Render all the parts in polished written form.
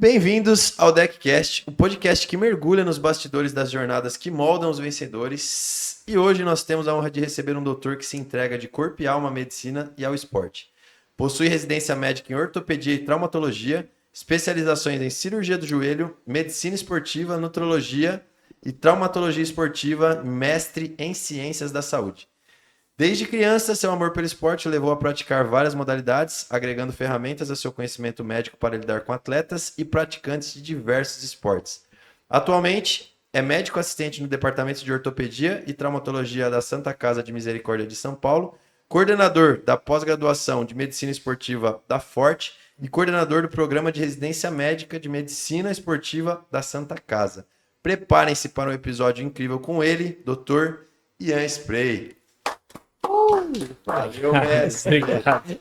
Bem-vindos ao DECcast, o podcast que mergulha nos bastidores das jornadas que moldam os vencedores. E hoje nós temos a honra de receber um doutor que se entrega de corpo e alma à medicina e ao esporte. Possui residência médica em ortopedia e traumatologia, especializações em cirurgia do joelho, medicina esportiva, nutrologia e traumatologia esportiva, mestre em ciências da saúde. Desde criança, seu amor pelo esporte o levou a praticar várias modalidades, agregando ferramentas ao seu conhecimento médico para lidar com atletas e praticantes de diversos esportes. Atualmente, é médico assistente no Departamento de Ortopedia e Traumatologia da Santa Casa de Misericórdia de São Paulo, coordenador da pós-graduação de Medicina Esportiva da Forte e coordenador do Programa de Residência Médica de Medicina Esportiva da Santa Casa. Preparem-se para um episódio incrível com ele, Dr. Ian Spray. Valeu, mestre. Obrigado.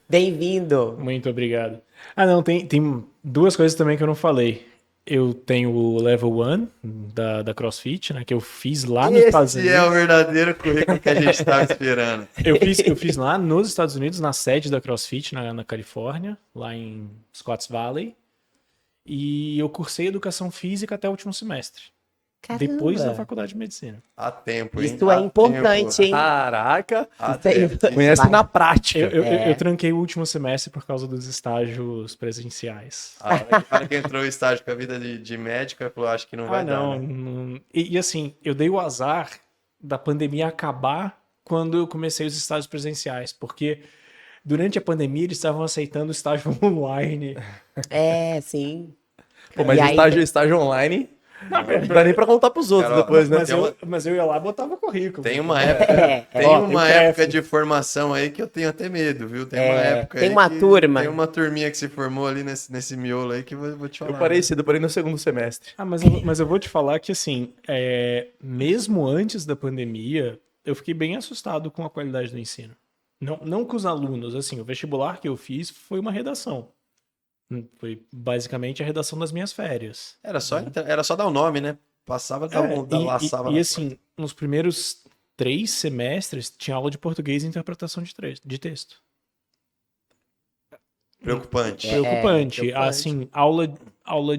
Bem-vindo. Muito obrigado. Não, tem duas coisas também que eu não falei. Eu tenho o Level 1 da CrossFit, né, que eu fiz lá nos Estados Unidos. Esse é o verdadeiro currículo que a gente estava esperando. Eu fiz lá nos Estados Unidos, na sede da CrossFit, na Califórnia, lá em Scotts Valley. E eu cursei Educação Física até o último semestre. Caramba. Depois da Faculdade de Medicina. Há tempo, hein? Isso é importante, hein? Caraca! Conhece na prática. Eu tranquei o último semestre por causa dos estágios presenciais. O cara que entrou em estágio com a vida de médico falou, acho que não vai dar, né? Não. E assim, eu dei o azar da pandemia acabar quando eu comecei os estágios presenciais, porque durante a pandemia eles estavam aceitando o estágio online. É, sim. Pô, mas estágio online, não dá nem pra contar pros outros depois, né? Mas eu ia lá e botava currículo. Tem uma época, época de formação aí que eu tenho até medo, viu? Tem uma época tem aí uma que turma. Tem uma turminha que se formou ali nesse miolo aí que eu vou te falar. Eu parei cedo, eu parei no segundo semestre. Mas eu vou te falar que, assim, mesmo antes da pandemia, eu fiquei bem assustado com a qualidade do ensino. Não com os alunos, assim, o vestibular que eu fiz foi uma redação. Foi basicamente a redação das minhas férias. Era só dar o nome, né? Passava, laçava. E assim, nos primeiros 3 semestres, tinha aula de português e interpretação de texto. Preocupante. Preocupante. Assim, aula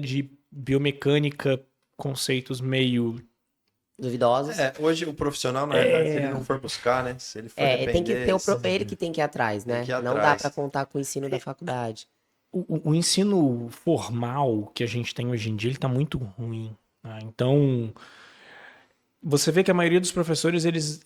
de biomecânica, conceitos meio... duvidosos. Hoje o profissional, na verdade, se ele não for buscar, né? Se ele for depender... Tem que ter ele que tem que ir atrás, né? Não dá pra contar com o ensino da faculdade. O ensino formal que a gente tem hoje em dia, ele tá muito ruim. Né? Então, você vê que a maioria dos professores, eles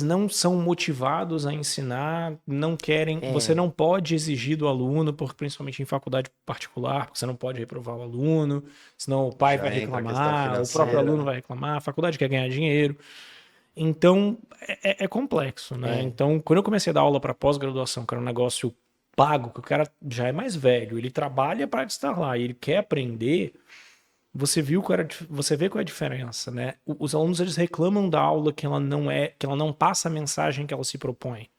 não são motivados a ensinar, não querem... Você não pode exigir do aluno, principalmente em faculdade particular, porque você não pode reprovar o aluno, senão o pai vai reclamar, o próprio aluno vai reclamar, a faculdade quer ganhar dinheiro. Então, é complexo, né? Então, quando eu comecei a dar aula para pós-graduação, que era um negócio pago, que o cara já é mais velho, ele trabalha para estar lá e ele quer aprender, você vê qual é a diferença, né? Os alunos, eles reclamam da aula que ela não passa a mensagem que ela se propõe.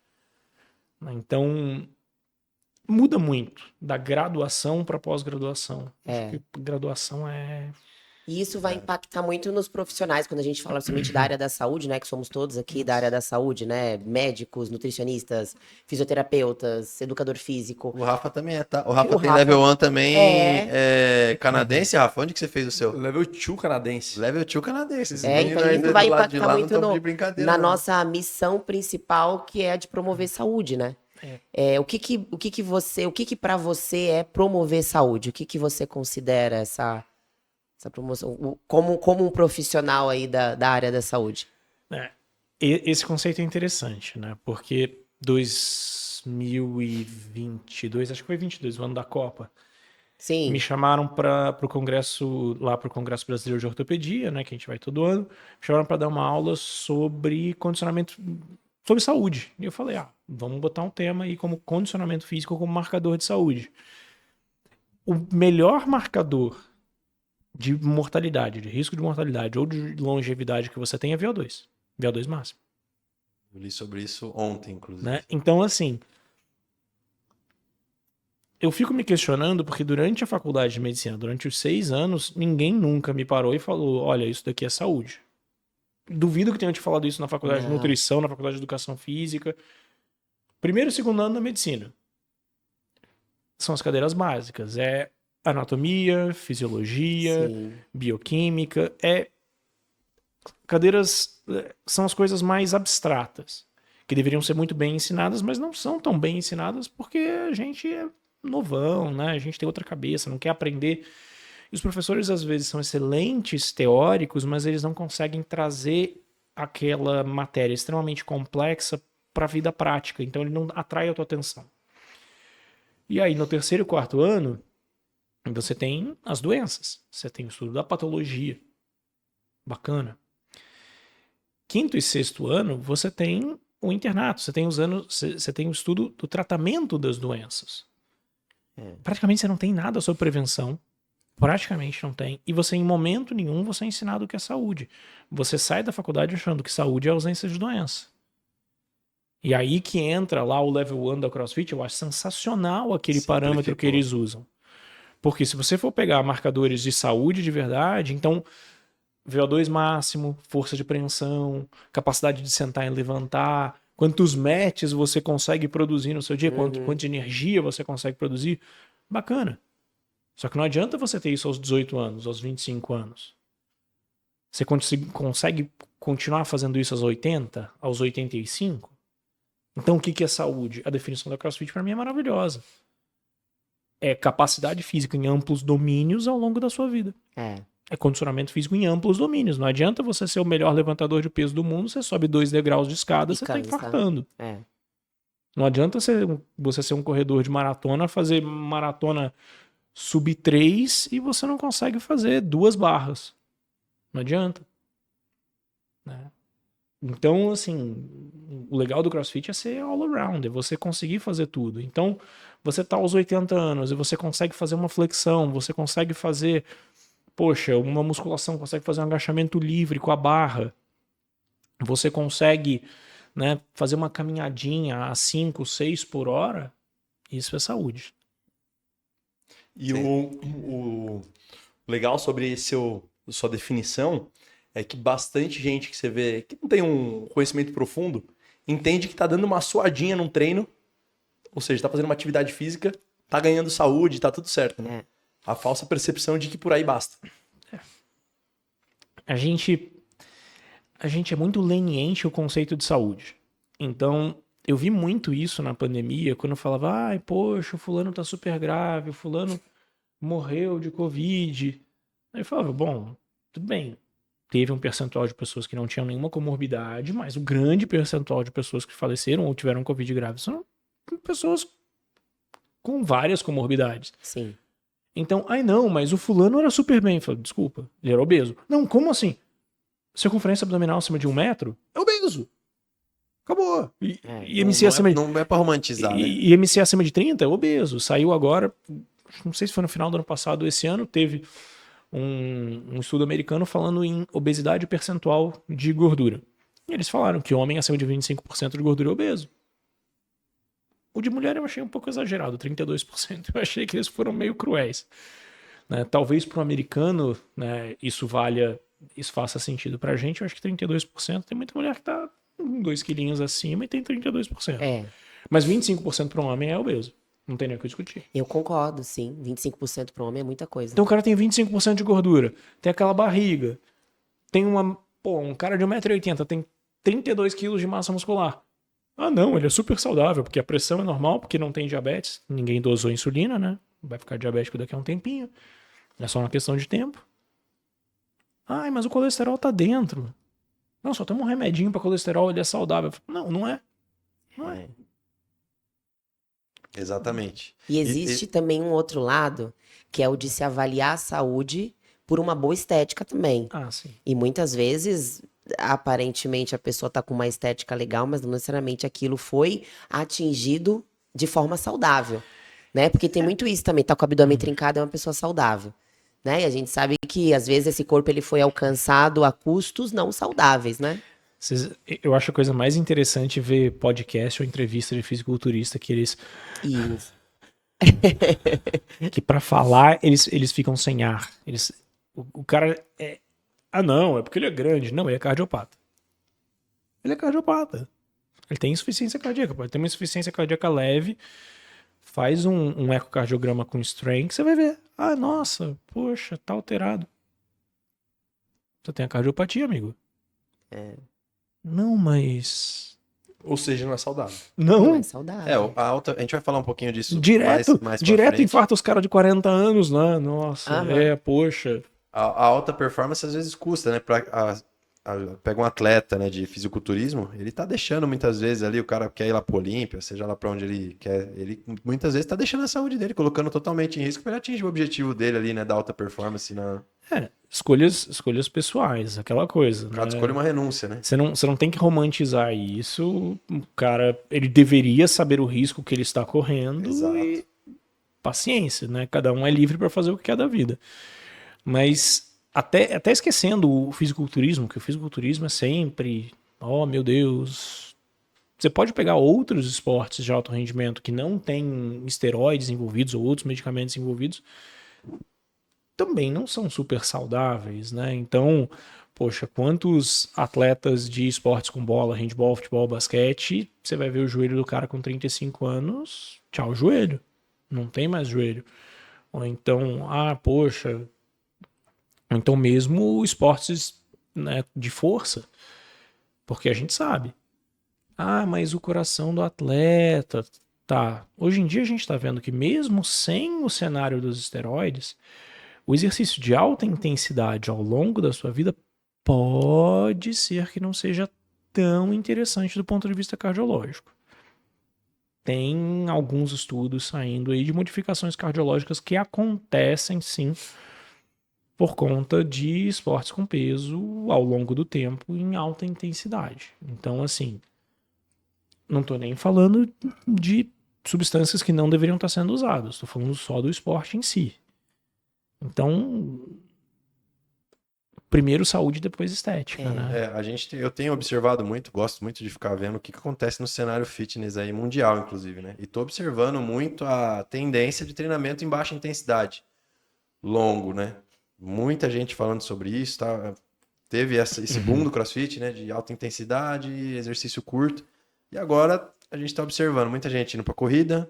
Então, muda muito da graduação para pós-graduação. Acho que graduação E isso vai impactar muito nos profissionais, quando a gente fala principalmente da área da saúde, né? Que somos todos aqui da área da saúde, né? Médicos, nutricionistas, fisioterapeutas, educador físico. O Rafa também tá? O Rafa tem Level 1 também canadense, Rafa? Onde que você fez o seu? Level 2 canadense. Level 2 canadense. Então isso vai impactar muito na não. nossa missão principal, que é a de promover saúde, né? O que para você é promover saúde? O que você considera essa promoção, como um profissional aí da área da saúde? Esse conceito é interessante, né? Porque 2022, acho que foi 22, o ano da Copa, Sim. me chamaram para o Congresso Brasileiro de Ortopedia, né? Que a gente vai todo ano. Me chamaram para dar uma aula sobre condicionamento, sobre saúde. E eu falei, vamos botar um tema aí como condicionamento físico como marcador de saúde. O melhor marcador de mortalidade, de risco de mortalidade ou de longevidade que você tem é VO2. VO2 máximo. Eu li sobre isso ontem, inclusive. Né? Então, assim, eu fico me questionando porque durante a faculdade de medicina, durante os 6 anos, ninguém nunca me parou e falou, olha, isso daqui é saúde. Duvido que tenham te falado isso na faculdade de nutrição, na faculdade de educação física. Primeiro e segundo ano da medicina. São as cadeiras básicas. anatomia, fisiologia, Sim. bioquímica. Cadeiras são as coisas mais abstratas, que deveriam ser muito bem ensinadas, mas não são tão bem ensinadas porque a gente é novão, né? A gente tem outra cabeça, não quer aprender. E os professores, às vezes, são excelentes teóricos, mas eles não conseguem trazer aquela matéria extremamente complexa para a vida prática. Então, ele não atrai a tua atenção. E aí, no terceiro e quarto ano, você tem as doenças. Você tem o estudo da patologia. Bacana. Quinto e sexto ano, você tem o internato. Você tem o estudo do tratamento das doenças. Praticamente você não tem nada sobre prevenção. Praticamente não tem. E você, em momento nenhum, você é ensinado o que é saúde. Você sai da faculdade achando que saúde é ausência de doença. E aí que entra lá o level 1 da CrossFit, eu acho sensacional aquele parâmetro que eles usam. Porque se você for pegar marcadores de saúde de verdade, então VO2 máximo, força de preensão, capacidade de sentar e levantar, quantos matches você consegue produzir no seu dia, quanto de energia você consegue produzir, bacana. Só que não adianta você ter isso aos 18 anos, aos 25 anos. Você consegue continuar fazendo isso aos 80, aos 85? Então o que é saúde? A definição da CrossFit para mim é maravilhosa. É capacidade física em amplos domínios ao longo da sua vida. É condicionamento físico em amplos domínios. Não adianta você ser o melhor levantador de peso do mundo, você sobe 2 degraus de escada, você tá infartando. Não adianta você ser um corredor de maratona, fazer maratona sub 3 e você não consegue fazer 2 barras. Não adianta. Né? Então, assim, o legal do CrossFit é ser all around, é você conseguir fazer tudo. Então, você tá aos 80 anos e você consegue fazer uma flexão, você consegue fazer, uma musculação, consegue fazer um agachamento livre com a barra. Você consegue, né, fazer uma caminhadinha a 5, 6 por hora. Isso é saúde. E o legal sobre sua definição é que bastante gente que você vê que não tem um conhecimento profundo entende que tá dando uma suadinha num treino, ou seja, tá fazendo uma atividade física, tá ganhando saúde, tá tudo certo, né? A falsa percepção de que por aí basta. A gente é muito leniente o conceito de saúde. Então, eu vi muito isso na pandemia, quando eu falava, poxa, o fulano tá super grave, o fulano morreu de Covid. Aí eu falava, bom, tudo bem. Teve um percentual de pessoas que não tinham nenhuma comorbidade, mas o grande percentual de pessoas que faleceram ou tiveram Covid grave são pessoas com várias comorbidades. Sim. Então, não, mas o fulano era super bem. Eu falei, desculpa, ele era obeso. Não, como assim? Circunferência abdominal acima de 1 metro? É obeso. Acabou. E MC acima de... Não é pra romantizar, né? E MC acima de 30 é obeso. Saiu agora, não sei se foi no final do ano passado, esse ano, teve um estudo americano falando em obesidade percentual de gordura. E eles falaram que homem acima de 25% de gordura é obeso. O de mulher eu achei um pouco exagerado, 32%. Eu achei que eles foram meio cruéis. Né? Talvez para o americano, né, isso faça sentido pra gente. Eu acho que 32%. Tem muita mulher que tá 2 quilinhos acima e tem 32%. Mas 25% para um homem é obeso. Não tem nem o que discutir. Eu concordo, sim. 25% para um homem é muita coisa. Então o cara tem 25% de gordura, tem aquela barriga, tem um cara de 1,80 m tem 32 quilos de massa muscular. Não, ele é super saudável, porque a pressão é normal, porque não tem diabetes. Ninguém dosou insulina, né? Vai ficar diabético daqui a um tempinho. É só uma questão de tempo. Mas o colesterol tá dentro. Não, só toma um remedinho para colesterol, ele é saudável. Não, não é. Não é. Exatamente. E existe também um outro lado, que é o de se avaliar a saúde por uma boa estética também. Sim. E muitas vezes, aparentemente, a pessoa tá com uma estética legal, mas não necessariamente aquilo foi atingido de forma saudável, né? Porque tem muito isso também, tá com o abdômen trincado é uma pessoa saudável, né? E a gente sabe que, às vezes, esse corpo ele foi alcançado a custos não saudáveis, né? Eu acho a coisa mais interessante ver podcast ou entrevista de fisiculturista que eles... Isso. que pra falar, eles ficam sem ar. O cara é... não, é porque ele é grande. Não, ele é cardiopata. Ele é cardiopata. Ele tem insuficiência cardíaca. Pode ter uma insuficiência cardíaca leve, Faz um ecocardiograma com strain que você vai ver. Ah, nossa, poxa, tá alterado. Você tem a cardiopatia, amigo. Não, mas... Ou seja, não é saudável. Não Não, é saudável. A alta, a gente vai falar um pouquinho disso direto, mais pra direto frente. infarta os caras de 40 anos, né? Nossa, Aham. poxa. A alta performance às vezes custa, né? Pega um atleta, né, de fisiculturismo, ele tá deixando muitas vezes ali, o cara quer ir lá pro Olímpia, seja lá pra onde ele quer, ele muitas vezes tá deixando a saúde dele, colocando totalmente em risco para ele atingir o objetivo dele ali, né, da alta performance. Escolhas pessoais, aquela coisa. Cada Né? escolha é uma renúncia, né? Você não tem que romantizar isso. O cara, ele deveria saber o risco que ele está correndo Exato. e paciência, né? Cada um é livre para fazer o que quer da vida. Mas até esquecendo o fisiculturismo, que o fisiculturismo é sempre, oh meu Deus. Você pode pegar outros esportes de alto rendimento que não têm esteroides envolvidos ou outros medicamentos envolvidos, também não são super saudáveis, né? Então, poxa, quantos atletas de esportes com bola, handball, futebol, basquete, você vai ver o joelho do cara com 35 anos, tchau, joelho. Não tem mais joelho. Ou então, poxa, ou então mesmo esportes, né, de força, porque a gente sabe. Mas o coração do atleta, tá. Hoje em dia a gente está vendo que mesmo sem o cenário dos esteroides, o exercício de alta intensidade ao longo da sua vida pode ser que não seja tão interessante do ponto de vista cardiológico. Tem alguns estudos saindo aí de modificações cardiológicas que acontecem sim por conta de esportes com peso ao longo do tempo em alta intensidade. Então, assim, não estou nem falando de substâncias que não deveriam estar sendo usadas, estou falando só do esporte em si. Então, primeiro saúde, depois estética, né? Eu tenho observado muito, gosto muito de ficar vendo o que acontece no cenário fitness aí mundial, inclusive, né? E tô observando muito a tendência de treinamento em baixa intensidade, longo, né? Muita gente falando sobre isso, tá? Teve esse boom do CrossFit, né? De alta intensidade, exercício curto. E agora a gente tá observando muita gente indo pra corrida,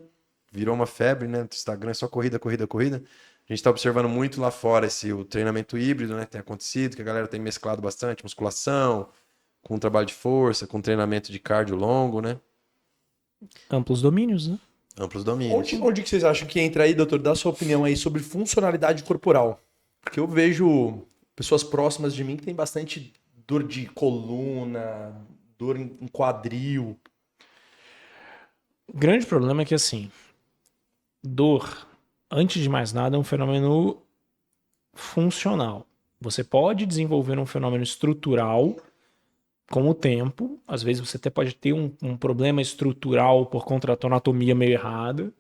virou uma febre, né? No Instagram é só corrida, corrida, corrida. A gente está observando muito lá fora o treinamento híbrido, né? Tem acontecido, que a galera tem mesclado bastante musculação, com trabalho de força, com treinamento de cardio longo, né? Amplos domínios, né? Amplos domínios. Onde que vocês acham que entra aí, doutor? Dá sua opinião aí sobre funcionalidade corporal. Porque eu vejo pessoas próximas de mim que tem bastante dor de coluna, dor em quadril. O grande problema é que, assim, dor, antes de mais nada, é um fenômeno funcional. Você pode desenvolver um fenômeno estrutural com o tempo. Às vezes você até pode ter um problema estrutural por conta da tua anatomia meio errada.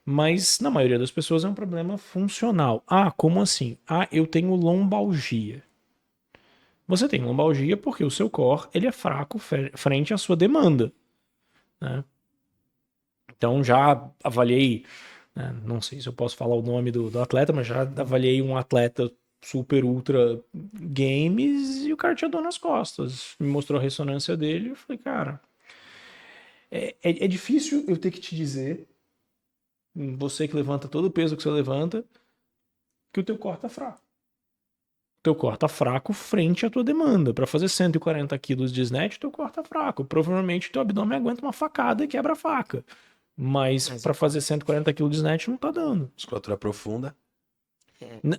Mas na maioria das pessoas é um problema funcional. Como assim? Eu tenho lombalgia. Você tem lombalgia porque o seu core ele é fraco frente à sua demanda, né? Então já avaliei, né, não sei se eu posso falar o nome do atleta, mas já avaliei um atleta super ultra games e o cara tinha dor nas costas. Me mostrou a ressonância dele e eu falei, cara, é difícil eu ter que te dizer, você que levanta todo o peso que você levanta, que o teu core tá fraco. O teu core tá fraco frente à tua demanda. Para fazer 140 quilos de snatch, teu core tá fraco. Provavelmente teu abdômen aguenta uma facada e quebra a faca. Mas para fazer 140 kg de snatch não tá dando. Musculatura profunda.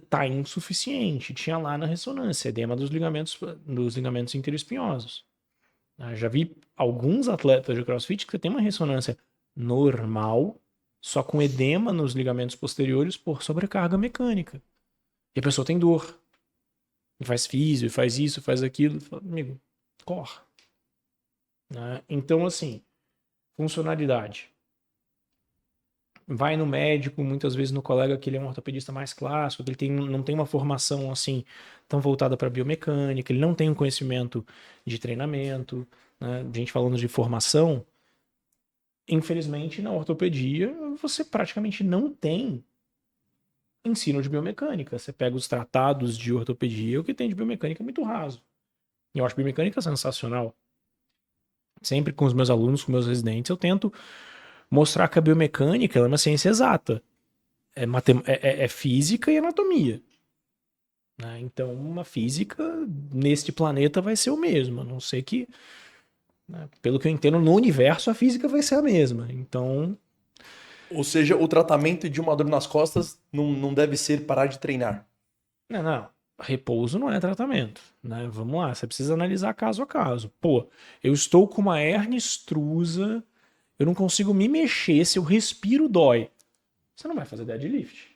Tá insuficiente. Tinha lá na ressonância, edema dos ligamentos interespinhosos. Já vi alguns atletas de CrossFit que tem uma ressonância normal, só com edema nos ligamentos posteriores por sobrecarga mecânica. E a pessoa tem dor. E faz físio, faz isso, faz aquilo. Fala, amigo, corre. Então, assim, funcionalidade. Vai no médico, muitas vezes no colega que ele é um ortopedista mais clássico, que ele não tem uma formação assim tão voltada para biomecânica, ele não tem um conhecimento de treinamento, né? Gente falando de formação, infelizmente na ortopedia você praticamente não tem ensino de biomecânica. Você pega os tratados de ortopedia, o que tem de biomecânica é muito raso. E eu acho biomecânica sensacional. Sempre com os meus alunos, com meus residentes, eu tento mostrar que a biomecânica ela é uma ciência exata. É física e anatomia. Né? Então, uma física neste planeta vai ser o mesmo. A não ser que, né, pelo que eu entendo, no universo a física vai ser a mesma. Então, Ou seja, o tratamento de uma dor nas costas não deve ser parar de treinar. não. Repouso não é tratamento. Né? Vamos lá, você precisa analisar caso a caso. Pô, eu estou com uma hérnia extrusa, eu não consigo me mexer, se eu respiro dói. Você não vai fazer deadlift.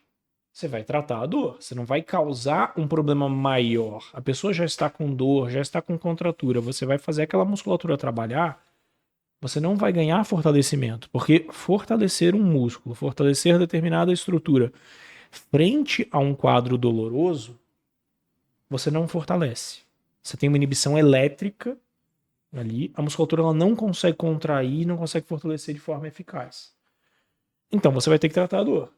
Você vai tratar a dor. Você não vai causar um problema maior. A pessoa já está com dor, já está com contratura. Você vai fazer aquela musculatura trabalhar. Você não vai ganhar fortalecimento. Porque fortalecer um músculo, fortalecer determinada estrutura frente a um quadro doloroso, você não fortalece. Você tem uma inibição elétrica ali. A musculatura ela não consegue contrair, não consegue fortalecer de forma eficaz. Então você vai ter que tratar a dor.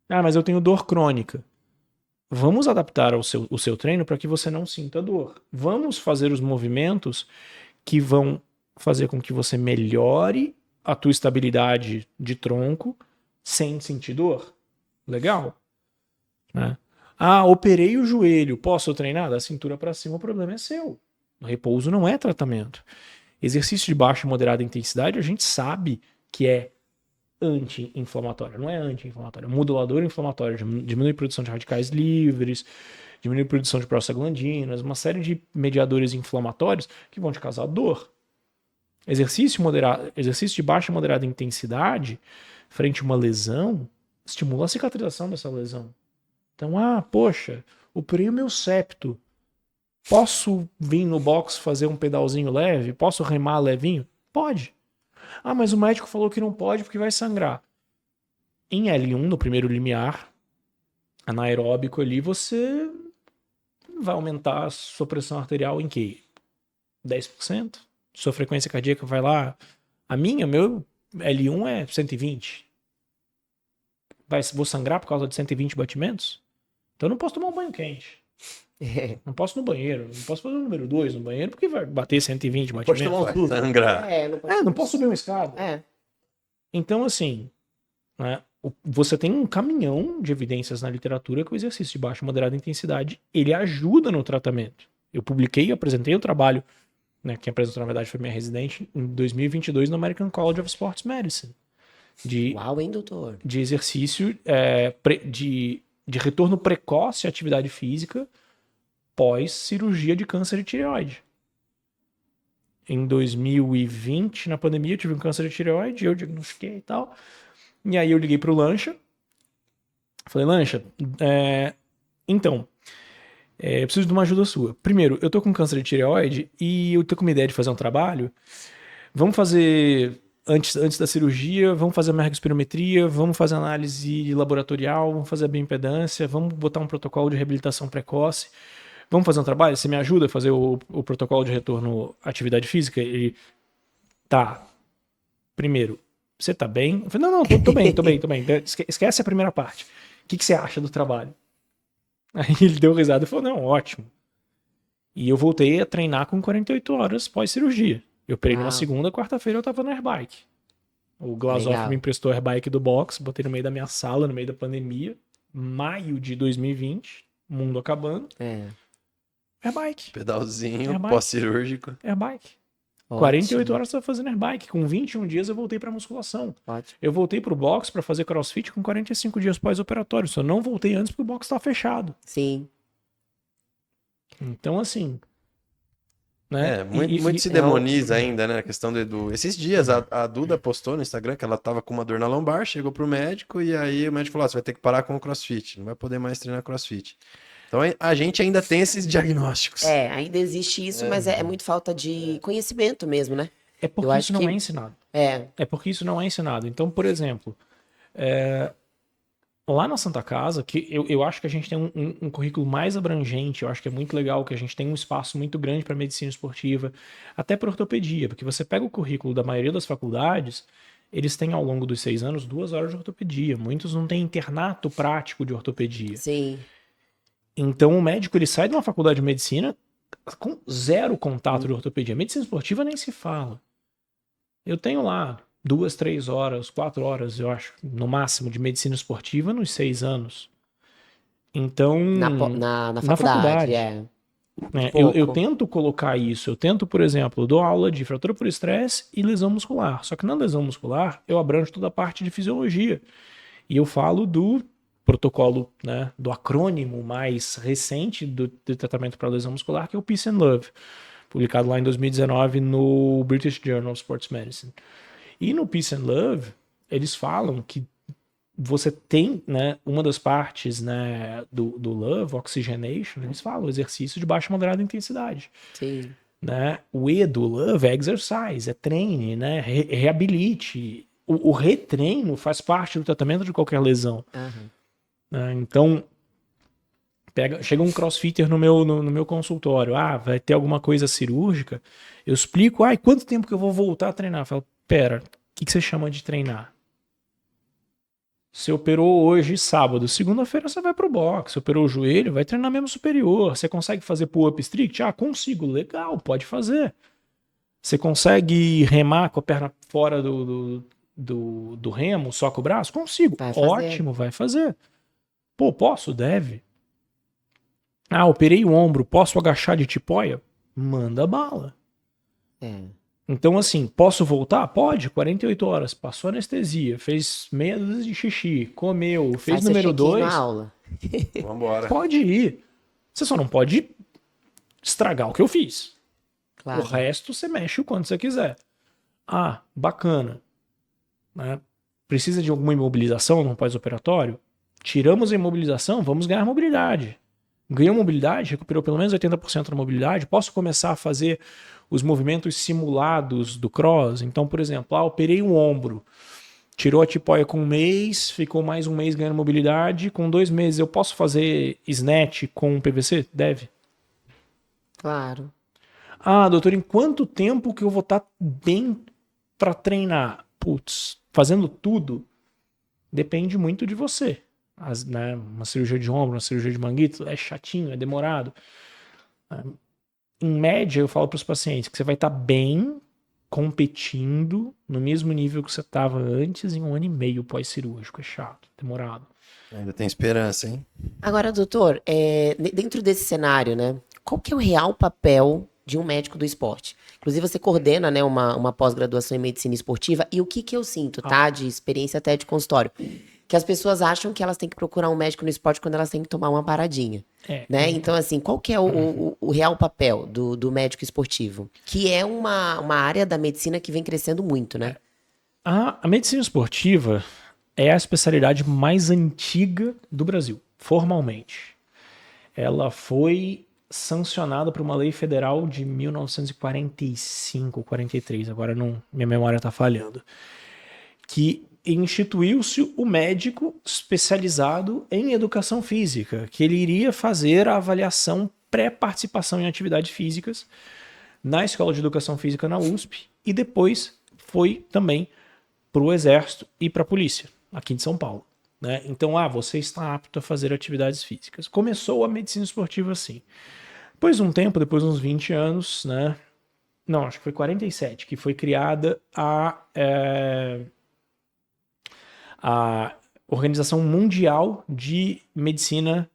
Ah, mas eu tenho dor crônica. Vamos adaptar o seu treino para que você não sinta dor. Vamos fazer os movimentos que vão fazer com que você melhore a tua estabilidade de tronco sem sentir dor. Legal? Né? Ah, operei o joelho. Posso treinar? Da cintura para cima o problema é seu. O repouso não é tratamento. Exercício de baixa e moderada intensidade a gente sabe que é anti-inflamatório. Não é anti-inflamatório, é modulador inflamatório. Diminui a produção de radicais livres, diminui a produção de prostaglandinas, uma série de mediadores inflamatórios que vão te causar dor. Exercício de baixa e moderada intensidade frente a uma lesão estimula a cicatrização dessa lesão. Então, poxa, operei o meu septo. Posso vir no box fazer um pedalzinho leve? Posso remar levinho? Pode. Ah, mas o médico falou que não pode porque vai sangrar. Em L1, no primeiro limiar, anaeróbico ali, você vai aumentar a sua pressão arterial em quê? 10%? Sua frequência cardíaca vai lá. Meu L1 é 120. Vou sangrar por causa de 120 batimentos? Então eu não posso tomar um banho quente. Não posso ir no banheiro. Não posso fazer o número 2 no banheiro porque vai bater 120 batimentos. Pode tomar Sangrar. Não posso subir uma escada. Então, assim, né, você tem um caminhão de evidências na literatura que o exercício de baixa e moderada intensidade, ele ajuda no tratamento. Eu publiquei e apresentei o trabalho, né, quem apresentou, na verdade, foi minha residente, em 2022 no American College of Sports Medicine. Uau, hein, doutor? De exercício de retorno precoce à atividade física pós-cirurgia de câncer de tireoide. Em 2020, na pandemia, eu tive um câncer de tireoide, eu diagnostiquei e tal. E aí eu liguei pro Lancha. Falei, Lancha, eu preciso de uma ajuda sua. Primeiro, eu tô com câncer de tireoide e eu tô com uma ideia de fazer um trabalho. Vamos fazer, antes da cirurgia, vamos fazer uma ergospirometria, vamos fazer análise laboratorial, vamos fazer a bioimpedância, vamos botar um protocolo de reabilitação precoce. Vamos fazer um trabalho? Você me ajuda a fazer o protocolo de retorno à atividade física? Ele, tá. Primeiro, você tá bem? Eu falei, não, tô bem. Esquece a primeira parte. O que você acha do trabalho? Aí ele deu risada e falou, não, ótimo. E eu voltei a treinar com 48 horas pós-cirurgia. Eu operei numa segunda, quarta-feira eu tava no airbike. O Glazoff me emprestou o airbike do box, botei no meio da minha sala, no meio da pandemia, maio de 2020, mundo acabando. Airbike. Pedalzinho, pós-cirúrgico. Airbike. Ótimo. 48 horas eu tava fazendo airbike. Com 21 dias eu voltei pra musculação. Ótimo. Eu voltei pro box pra fazer crossfit com 45 dias pós-operatório. Só não voltei antes porque o box tava fechado. Sim. Então, assim... Né? Muito se demoniza ainda, né? A questão do... Esses dias a Duda postou no Instagram que ela tava com uma dor na lombar, chegou pro médico e aí o médico falou, você vai ter que parar com o crossfit. Não vai poder mais treinar crossfit. Então a gente ainda tem esses diagnósticos. Ainda existe isso, mas é muito falta de conhecimento mesmo, né? É porque isso não é ensinado. É porque isso não é ensinado. Então, por exemplo, lá na Santa Casa, que eu acho que a gente tem um currículo mais abrangente, eu acho que é muito legal, que a gente tem um espaço muito grande para medicina esportiva, até para ortopedia, porque você pega o currículo da maioria das faculdades, eles têm ao longo dos 6 anos 2 horas de ortopedia. Muitos não têm internato prático de ortopedia. Sim. Então o médico ele sai de uma faculdade de medicina com 0 contato de ortopedia. Medicina esportiva nem se fala. Eu tenho lá 2, 3 horas, 4 horas, eu acho, no máximo, de medicina esportiva nos 6 anos. Então, Na faculdade, é. Eu Pouco. tento colocar isso. Eu tento, por exemplo, eu dou aula de fratura por estresse e lesão muscular. Só que na lesão muscular, eu abranjo toda a parte de fisiologia. E eu falo do protocolo, né, do acrônimo mais recente do tratamento para lesão muscular, que é o Peace and Love, publicado lá em 2019 no British Journal of Sports Medicine. E no Peace and Love, eles falam que você tem, né, uma das partes, né, do Love, Oxygenation, eles falam exercício de baixa e moderada intensidade. Sim. Né? O E do Love é exercise, é treine, né? Reabilite. O retreino faz parte do tratamento de qualquer lesão. Né? Então, chega um crossfitter no meu consultório, vai ter alguma coisa cirúrgica, eu explico, quanto tempo que eu vou voltar a treinar? Eu falo, pera, o que você chama de treinar? Você operou hoje, sábado. Segunda-feira você vai pro box. Você operou o joelho, vai treinar membro superior. Você consegue fazer pull-up strict? Consigo. Legal, pode fazer. Você consegue remar com a perna fora do remo, só com o braço? Consigo. Vai fazer. Ótimo, vai fazer. Pô, posso? Deve. Operei o ombro. Posso agachar de tipóia? Manda bala. Então, assim, posso voltar? Pode, 48 horas. Passou anestesia, fez meia dúzia de xixi, comeu, fez número 2. Na aula. Vambora. Pode ir. Você só não pode estragar o que eu fiz. Claro. O resto você mexe o quanto você quiser. Bacana. Né? Precisa de alguma imobilização no pós-operatório? Tiramos a imobilização, vamos ganhar mobilidade. Ganhou mobilidade, recuperou pelo menos 80% da mobilidade, posso começar a fazer os movimentos simulados do cross. Então, por exemplo, operei um ombro, tirou a tipóia com 1 mês, ficou mais 1 mês ganhando mobilidade, com 2 meses eu posso fazer snatch com PVC? Deve. Claro. Doutor, em quanto tempo que eu vou estar bem para treinar? Putz, fazendo tudo, depende muito de você. Né, uma cirurgia de ombro, uma cirurgia de manguito, é chatinho, é demorado. Em média, eu falo para os pacientes que você vai estar bem competindo no mesmo nível que você estava antes em 1 ano e meio pós-cirúrgico. É chato, demorado. Ainda tem esperança, hein? Agora, doutor, dentro desse cenário, né, qual que é o real papel de um médico do esporte? Inclusive, você coordena, né, uma pós-graduação em medicina esportiva, e o que eu sinto, tá, de experiência até de consultório, que as pessoas acham que elas têm que procurar um médico no esporte quando elas têm que tomar uma paradinha, né? Então, assim, qual que é o real papel do médico esportivo? Que é uma área da medicina que vem crescendo muito, né? A medicina esportiva é a especialidade mais antiga do Brasil, formalmente. Ela foi sancionada por uma lei federal de 1945, 43, agora minha memória está falhando, que instituiu-se o médico especializado em educação física, que ele iria fazer a avaliação pré-participação em atividades físicas na Escola de Educação Física na USP e depois foi também para o Exército e para a Polícia, aqui de São Paulo. Né? Então, você está apto a fazer atividades físicas. Começou a medicina esportiva assim. Depois de um tempo, depois de uns 20 anos, né? Não, acho que foi 47, que foi criada a Organização Mundial de Medicina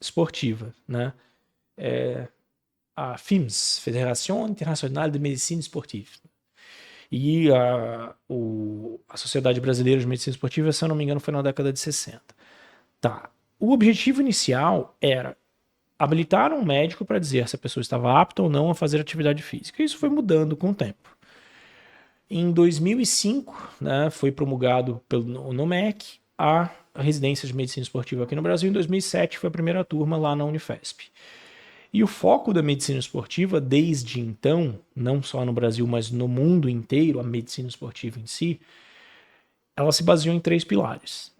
Esportiva, né? A FIMS, Federação Internacional de Medicina Esportiva. E a Sociedade Brasileira de Medicina Esportiva, se eu não me engano, foi na década de 60. Tá. O objetivo inicial era habilitar um médico para dizer se a pessoa estava apta ou não a fazer atividade física. Isso foi mudando com o tempo. Em 2005, né, foi promulgado pelo NOMEC a residência de medicina esportiva aqui no Brasil. Em 2007 foi a primeira turma lá na Unifesp. E o foco da medicina esportiva, desde então, não só no Brasil, mas no mundo inteiro, a medicina esportiva em si, ela se baseou em 3 pilares.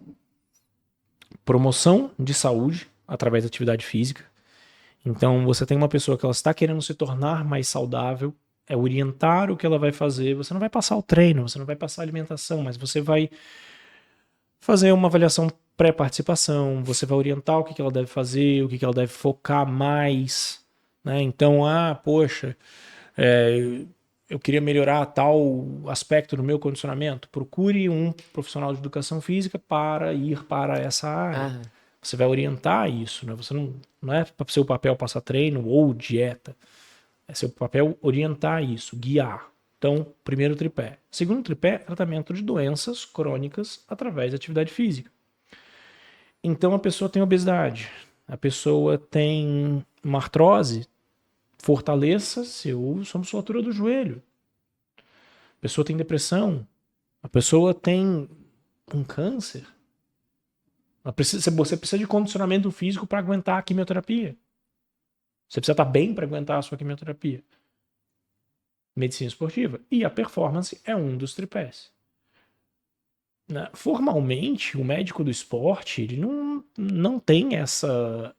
Promoção de saúde através da atividade física. Então, você tem uma pessoa que ela está querendo se tornar mais saudável, orientar o que ela vai fazer. Você não vai passar o treino, você não vai passar a alimentação, mas você vai fazer uma avaliação pré-participação, você vai orientar o que ela deve fazer, o que ela deve focar mais, né? Então, poxa, eu queria melhorar tal aspecto do meu condicionamento, procure um profissional de educação física para ir para essa área. Você vai orientar isso, né? Você não é seu papel passar treino ou dieta. É seu papel orientar isso, guiar. Então, primeiro tripé. Segundo tripé, tratamento de doenças crônicas através da atividade física. Então, a pessoa tem obesidade, a pessoa tem uma artrose, fortaleça sua musculatura do joelho. A pessoa tem depressão, a pessoa tem um câncer. Você precisa de condicionamento físico para aguentar a quimioterapia. Você precisa estar bem para aguentar a sua quimioterapia. Medicina esportiva. E a performance é um dos tripés. Formalmente, o médico do esporte ele não tem essa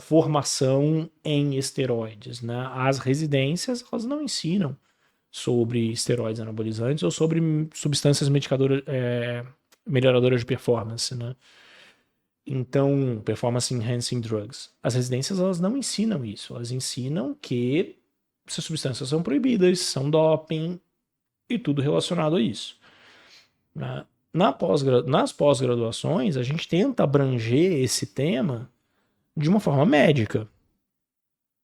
formação em esteroides. Né? As residências elas não ensinam sobre esteroides anabolizantes ou sobre substâncias melhoradoras de performance. Né? Então, performance enhancing drugs. As residências elas não ensinam isso. Elas ensinam que essas substâncias são proibidas, são doping e tudo relacionado a isso. Nas pós-graduações, a gente tenta abranger esse tema de uma forma médica.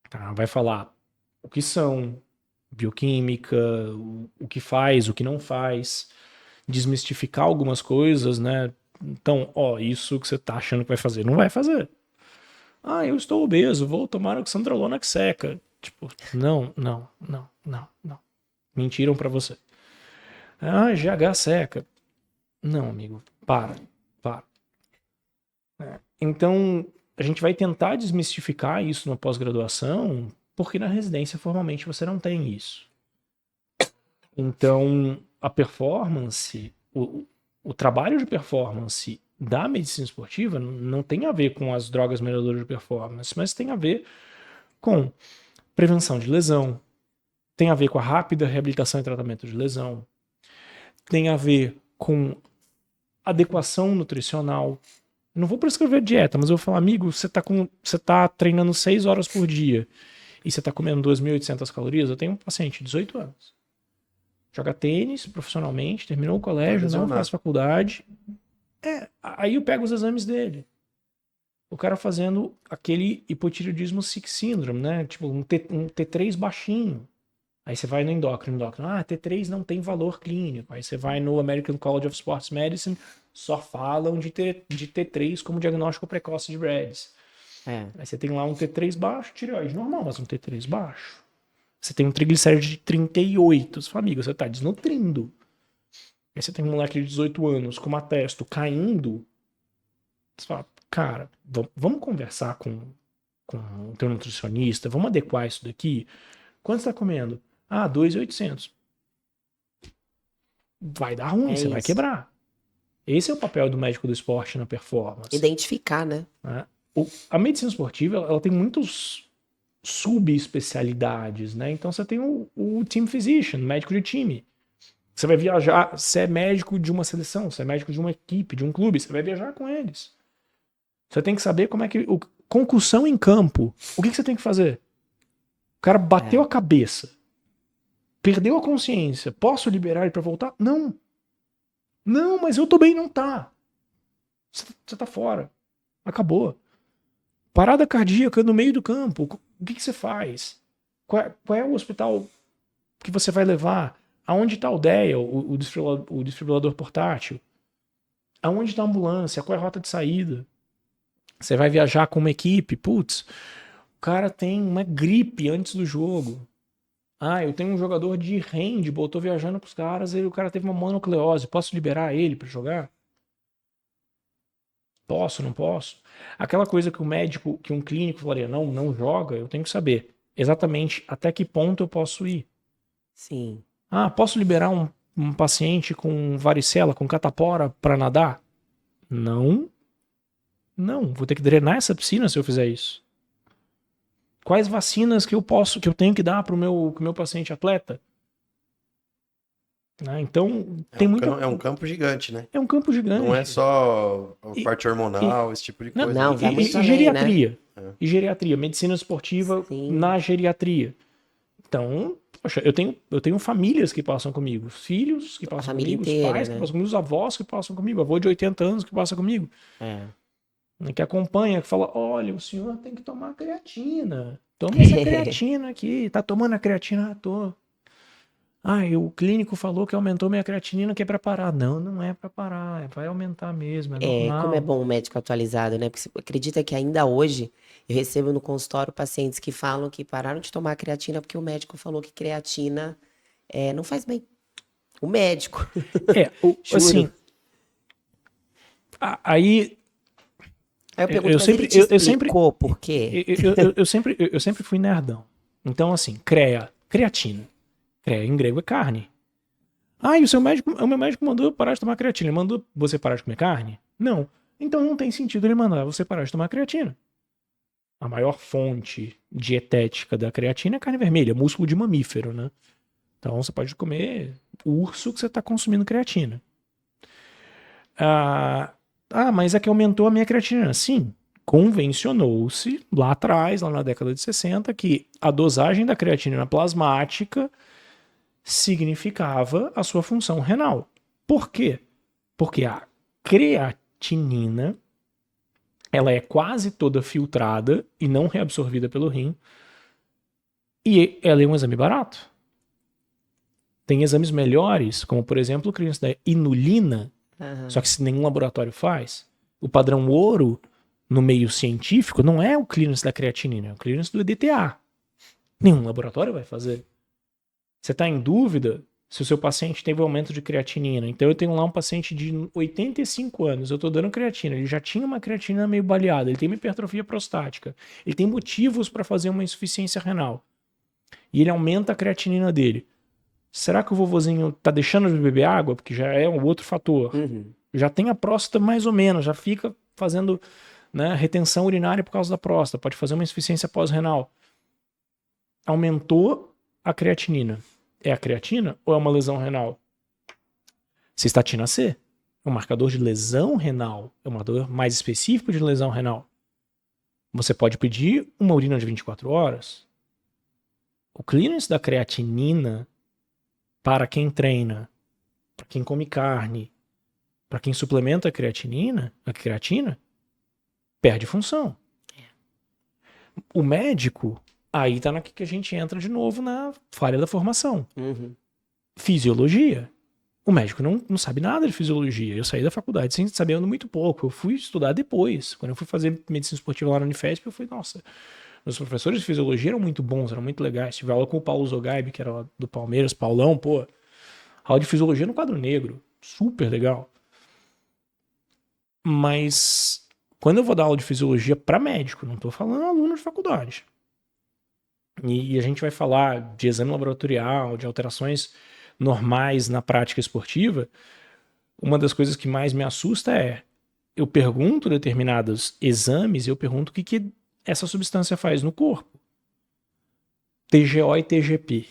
Tá? Vai falar o que são, bioquímica, o que faz, o que não faz, desmistificar algumas coisas, né? Então, isso que você tá achando que vai fazer, não vai fazer. Eu estou obeso, vou tomar oxandrolona que seca. Tipo, não. Mentiram pra você. GH seca. Não, amigo, para. Então, a gente vai tentar desmistificar isso na pós-graduação, porque na residência, formalmente, você não tem isso. Então, a performance, o trabalho de performance da medicina esportiva não tem a ver com as drogas melhoradoras de performance, mas tem a ver com prevenção de lesão, tem a ver com a rápida reabilitação e tratamento de lesão, tem a ver com adequação nutricional. Eu não vou prescrever dieta, mas eu vou falar, amigo, você tá treinando 6 horas por dia e você tá comendo 2.800 calorias. Eu tenho um paciente de 18 anos. Joga tênis profissionalmente, terminou o colégio, não faz faculdade. Aí eu pego os exames dele. O cara fazendo aquele hipotireoidismo sick syndrome, né? Tipo um T3 baixinho. Aí você vai no endócrino. T3 não tem valor clínico. Aí você vai no American College of Sports Medicine, só falam de T3 como diagnóstico precoce de Brady's. Aí você tem lá um T3 baixo, tireoide normal, mas um T3 baixo. Você tem um triglicéride de 38. Você fala, amigo, você tá desnutrindo. Aí você tem um moleque de 18 anos com uma testo caindo. Você fala, cara, vamos conversar com o teu nutricionista, vamos adequar isso daqui. Quanto você tá comendo? 2.800. Vai dar ruim, você vai quebrar. Esse é o papel do médico do esporte na performance. Identificar, né? A medicina esportiva, ela tem muitos subespecialidades, né? Então você tem o team physician, médico de time. Você vai viajar, você é médico de uma seleção, você é médico de uma equipe, de um clube, você vai viajar com eles. Você tem que saber como é que... Concussão em campo, o que você tem que fazer? O cara bateu a cabeça, perdeu a consciência, posso liberar ele pra voltar? Não, mas eu tô bem, não tá. Você tá fora. Acabou. Parada cardíaca no meio do campo, o que você faz? Qual é o hospital que você vai levar? Aonde está o DEA, o desfibrilador portátil? Aonde está a ambulância? Qual é a rota de saída? Você vai viajar com uma equipe, o cara tem uma gripe antes do jogo. Eu tenho um jogador de handball, tô viajando com os caras e o cara teve uma mononucleose. Posso liberar ele para jogar? Posso, não posso? Aquela coisa que um clínico falaria, não joga, eu tenho que saber exatamente até que ponto eu posso ir. Sim. Posso liberar um paciente com varicela, com catapora para nadar? Não, vou ter que drenar essa piscina se eu fizer isso. Quais vacinas que eu tenho que dar pro meu paciente atleta? Então, tem muita... É um campo gigante, né? É um campo gigante. Não é só a parte hormonal, esse tipo de coisa. Não, vai muito além, geriatria. né? E geriatria, medicina esportiva na geriatria. Então, Poxa, eu tenho famílias que passam comigo, filhos que passam família comigo, inteira, os pais né? que passam comigo, os avós que passam comigo, avô de 80 anos que passa comigo, que acompanha, que fala, olha, o senhor tem que tomar creatina. Toma essa creatina aqui. Tá tomando a creatina? Ah, tô. O clínico falou que aumentou minha creatinina, que é pra parar. Não, não é pra parar, vai aumentar mesmo, é normal. Como é bom o médico atualizado, né? Porque você acredita que ainda hoje eu recebo no consultório pacientes que falam que pararam de tomar creatina porque o médico falou que creatina não faz bem. O médico. Juro. Assim, aí Aí eu pergunto, eu mas sempre- ele te eu- eu explicou por quê? eu sempre fui nerdão. Então, assim, creatina. Creia em grego é carne. E o meu médico mandou eu parar de tomar creatina. Ele mandou você parar de comer carne? Não. Então não tem sentido ele mandar você parar de tomar creatina. A maior fonte dietética da creatina é carne vermelha, músculo de mamífero, né? Então você pode comer urso que você está consumindo creatina. Mas é que aumentou a minha creatina. Sim, convencionou-se lá atrás, lá na década de 60, que a dosagem da creatina plasmática significava a sua função renal. Por quê? Porque a creatinina ela é quase toda filtrada e não reabsorvida pelo rim, e ela é um exame barato. Tem exames melhores, como por exemplo o clearance da inulina, só que se nenhum laboratório faz. O padrão ouro no meio científico não é o clearance da creatinina, é o clearance do EDTA. Nenhum laboratório vai fazer. Você está em dúvida se o seu paciente teve aumento de creatinina. Então eu tenho lá um paciente de 85 anos, eu estou dando creatina, ele já tinha uma creatina meio baleada, ele tem uma hipertrofia prostática, ele tem motivos para fazer uma insuficiência renal. E ele aumenta a creatinina dele. Será que o vovozinho tá deixando de beber água? Porque já é um outro fator. Já tem a próstata mais ou menos, já fica fazendo, né, retenção urinária por causa da próstata, pode fazer uma insuficiência pós-renal. Aumentou a creatinina. É a creatina ou é uma lesão renal? Cistatina C. É um marcador de lesão renal. É um marcador mais específico de lesão renal. Você pode pedir uma urina de 24 horas. O clearance da creatinina para quem treina, para quem come carne, para quem suplementa a creatina, perde função. O médico, aí tá na que a gente entra de novo na falha da formação. Fisiologia. O médico não sabe nada de fisiologia. Eu saí da faculdade sem sabendo muito pouco. Eu fui estudar depois. Quando eu fui fazer medicina esportiva lá na Unifesp, eu fui, nossa, meus professores de fisiologia eram muito bons, eram muito legais. Tive aula com o Paulo Zogaib, que era lá do Palmeiras, Paulão, pô. Aula de fisiologia no quadro negro. Super legal. Mas quando eu vou dar aula de fisiologia para médico, não tô falando aluno de faculdade. E a gente vai falar de exame laboratorial, de alterações normais na prática esportiva. Uma das coisas que mais me assusta é, eu pergunto determinados exames, eu pergunto o que essa substância faz no corpo. TGO e TGP.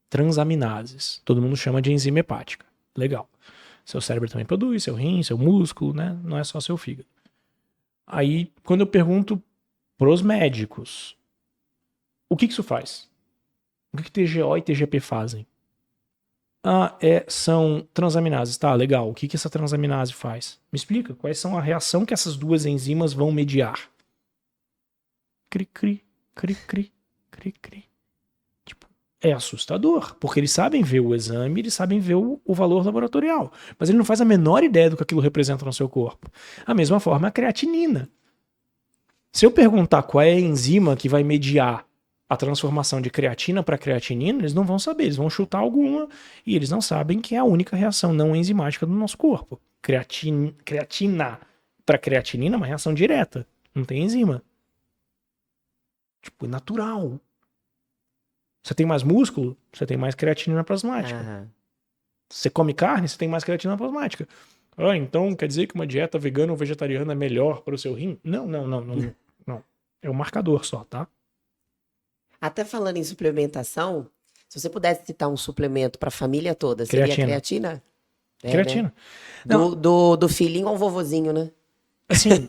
Transaminases. Todo mundo chama de enzima hepática. Legal. Seu cérebro também produz, seu rim, seu músculo, né? Não é só seu fígado. Aí, quando eu pergunto pros médicos, o que isso faz? O que TGO e TGP fazem? São transaminases. Tá, legal. O que essa transaminase faz? Me explica. Quais são a reação que essas duas enzimas vão mediar? Cri-cri, cri-cri, cri-cri. Tipo, é assustador, porque eles sabem ver o exame, eles sabem ver o valor laboratorial, mas ele não faz a menor ideia do que aquilo representa no seu corpo. A mesma forma a creatinina. Se eu perguntar qual é a enzima que vai mediar a transformação de creatina para creatinina, eles não vão saber, eles vão chutar alguma e eles não sabem que é a única reação não enzimática do nosso corpo. Creatina para creatinina é uma reação direta, não tem enzima. Tipo, é natural. Você tem mais músculo, você tem mais creatinina plasmática. Você come carne, você tem mais creatina plasmática. Então quer dizer que uma dieta vegana ou vegetariana é melhor para o seu rim? Não. É um marcador só, tá? Até falando em suplementação, se você pudesse citar um suplemento para a família toda, seria creatina? Creatina. Né? Do filhinho ao vovozinho, né? Assim,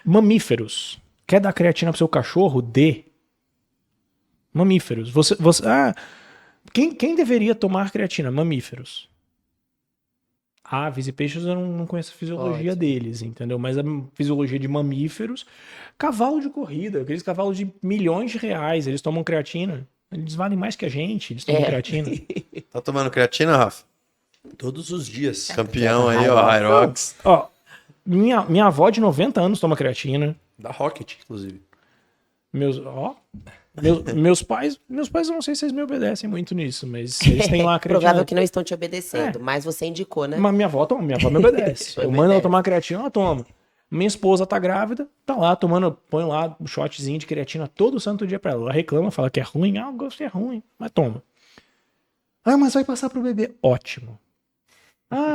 mamíferos. Quer dar creatina pro seu cachorro? Dê. Mamíferos. Quem deveria tomar creatina? Mamíferos. Aves e peixes eu não conheço a fisiologia Ótimo. deles, entendeu? Mas a fisiologia de mamíferos, cavalo de corrida, aqueles cavalos de milhões de reais, eles tomam creatina. Eles valem mais que a gente, eles tomam creatina. Tá tomando creatina, Rafa? Todos os dias. Campeão aí, ó, Hyrox. Ó, minha avó de 90 anos toma creatina. Da Rocket, inclusive. Meus pais, eu não sei se eles me obedecem muito nisso, mas eles têm lá a creatina. Provável que não estão te obedecendo, mas você indicou, né? Mas minha avó me obedece. Eu mando ela tomar creatina, ela toma. Minha esposa tá grávida, tá lá tomando, põe lá um shotzinho de creatina todo santo dia pra ela. Ela reclama, fala que é ruim. O gosto é ruim, mas toma. Mas vai passar pro bebê. Ótimo.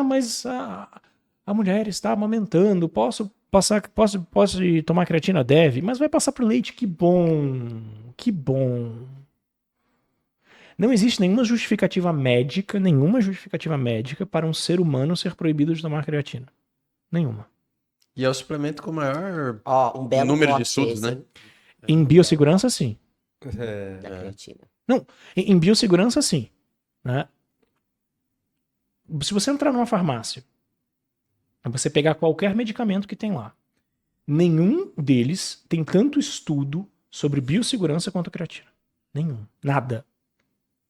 Mas a mulher está amamentando, posso tomar creatina? Deve, mas vai passar pro leite, que bom. Que bom. Não existe nenhuma justificativa médica para um ser humano ser proibido de tomar creatina. Nenhuma. E é o suplemento com o maior Ó, um belo número de corte estudos, esse, né? hein, Em biossegurança, sim. da creatina. Não, em biossegurança, sim. Né? Se você entrar numa farmácia, você pegar qualquer medicamento que tem lá, nenhum deles tem tanto estudo sobre biossegurança quanto a creatina. Nenhum. Nada.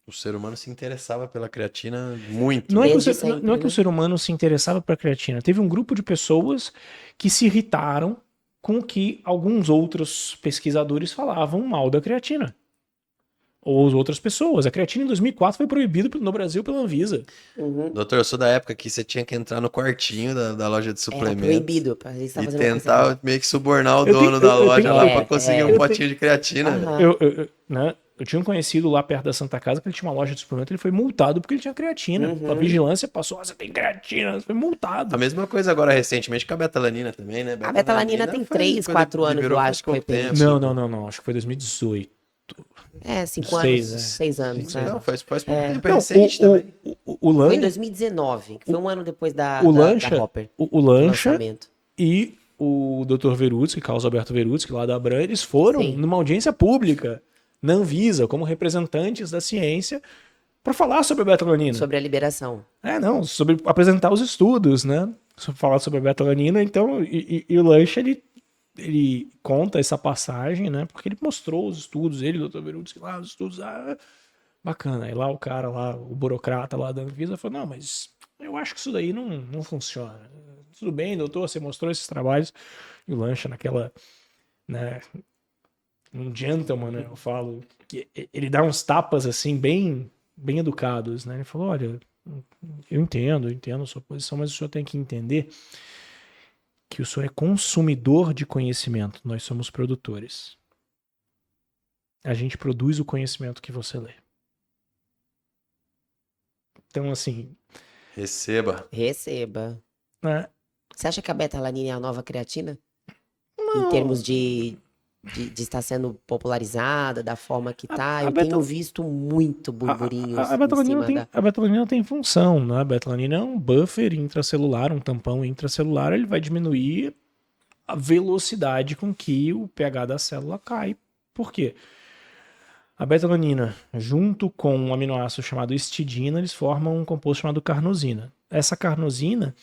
O ser humano se interessava pela creatina muito. Não é, Desde que sempre, não é que né? o ser humano se interessava por creatina. Teve um grupo de pessoas que se irritaram com o que alguns outros pesquisadores falavam mal da creatina. Ou as outras pessoas. A creatina em 2004 foi proibida no Brasil pela Anvisa. Uhum. Doutor, eu sou da época que você tinha que entrar no quartinho da loja de Era suplementos proibido. Eles e estavam fazendo uma coisa tentar meio que subornar o Eu dono tenho- da eu loja tenho- lá É, pra conseguir é. um potinho de creatina. Aham. Né? Eu tinha um conhecido lá perto da Santa Casa que ele tinha uma loja de suplemento, ele foi multado porque ele tinha creatina. Uhum. A vigilância passou, você tem creatina, você foi multado. A mesma coisa agora recentemente com a betalanina também, né? A betalanina tem 3, 4 anos, eu acho que foi tempo. permitido. Não, acho que foi 2018. 5 Seis, anos, é. 6 anos. né? Não, faz pouco tempo, é Não, recente também. o Foi em Lancha, 2019, que foi um ano depois da Hopper. o do Lancha lançamento. e o Dr. Verutsky, Carlos Alberto Verutsky, lá da Abram, eles foram Sim. numa audiência pública na Anvisa, como representantes da ciência, para falar sobre a betalanina. Sobre a liberação. Sobre apresentar os estudos, né? Sobre falar sobre a betalanina. Então, e o Lancha, ele conta essa passagem, né? Porque ele mostrou os estudos, ele, o Dr. Verutsky, lá, os estudos, bacana. Aí lá o cara, lá, o burocrata lá da Anvisa falou, não, mas eu acho que isso daí não funciona. Tudo bem, doutor, você mostrou esses trabalhos. E o Lancha naquela, né, um gentleman, né, eu falo, que ele dá uns tapas, assim, bem educados, né? Ele falou, olha, eu entendo a sua posição, mas o senhor tem que entender que o senhor é consumidor de conhecimento, nós somos produtores. A gente produz o conhecimento que você lê. Então, assim, Receba. Receba. né, Você acha que a betalanina é a nova creatina? Em termos de estar sendo popularizada da forma que tá? Eu tenho visto muito burburinhos a em betalanina cima da... a betalanina tem função, né? A betalanina é um buffer intracelular, um tampão intracelular, ele vai diminuir a velocidade com que o pH da célula cai. Por quê? A betalanina, junto com um aminoácido chamado histidina, eles formam um composto chamado carnosina. Essa carnosina,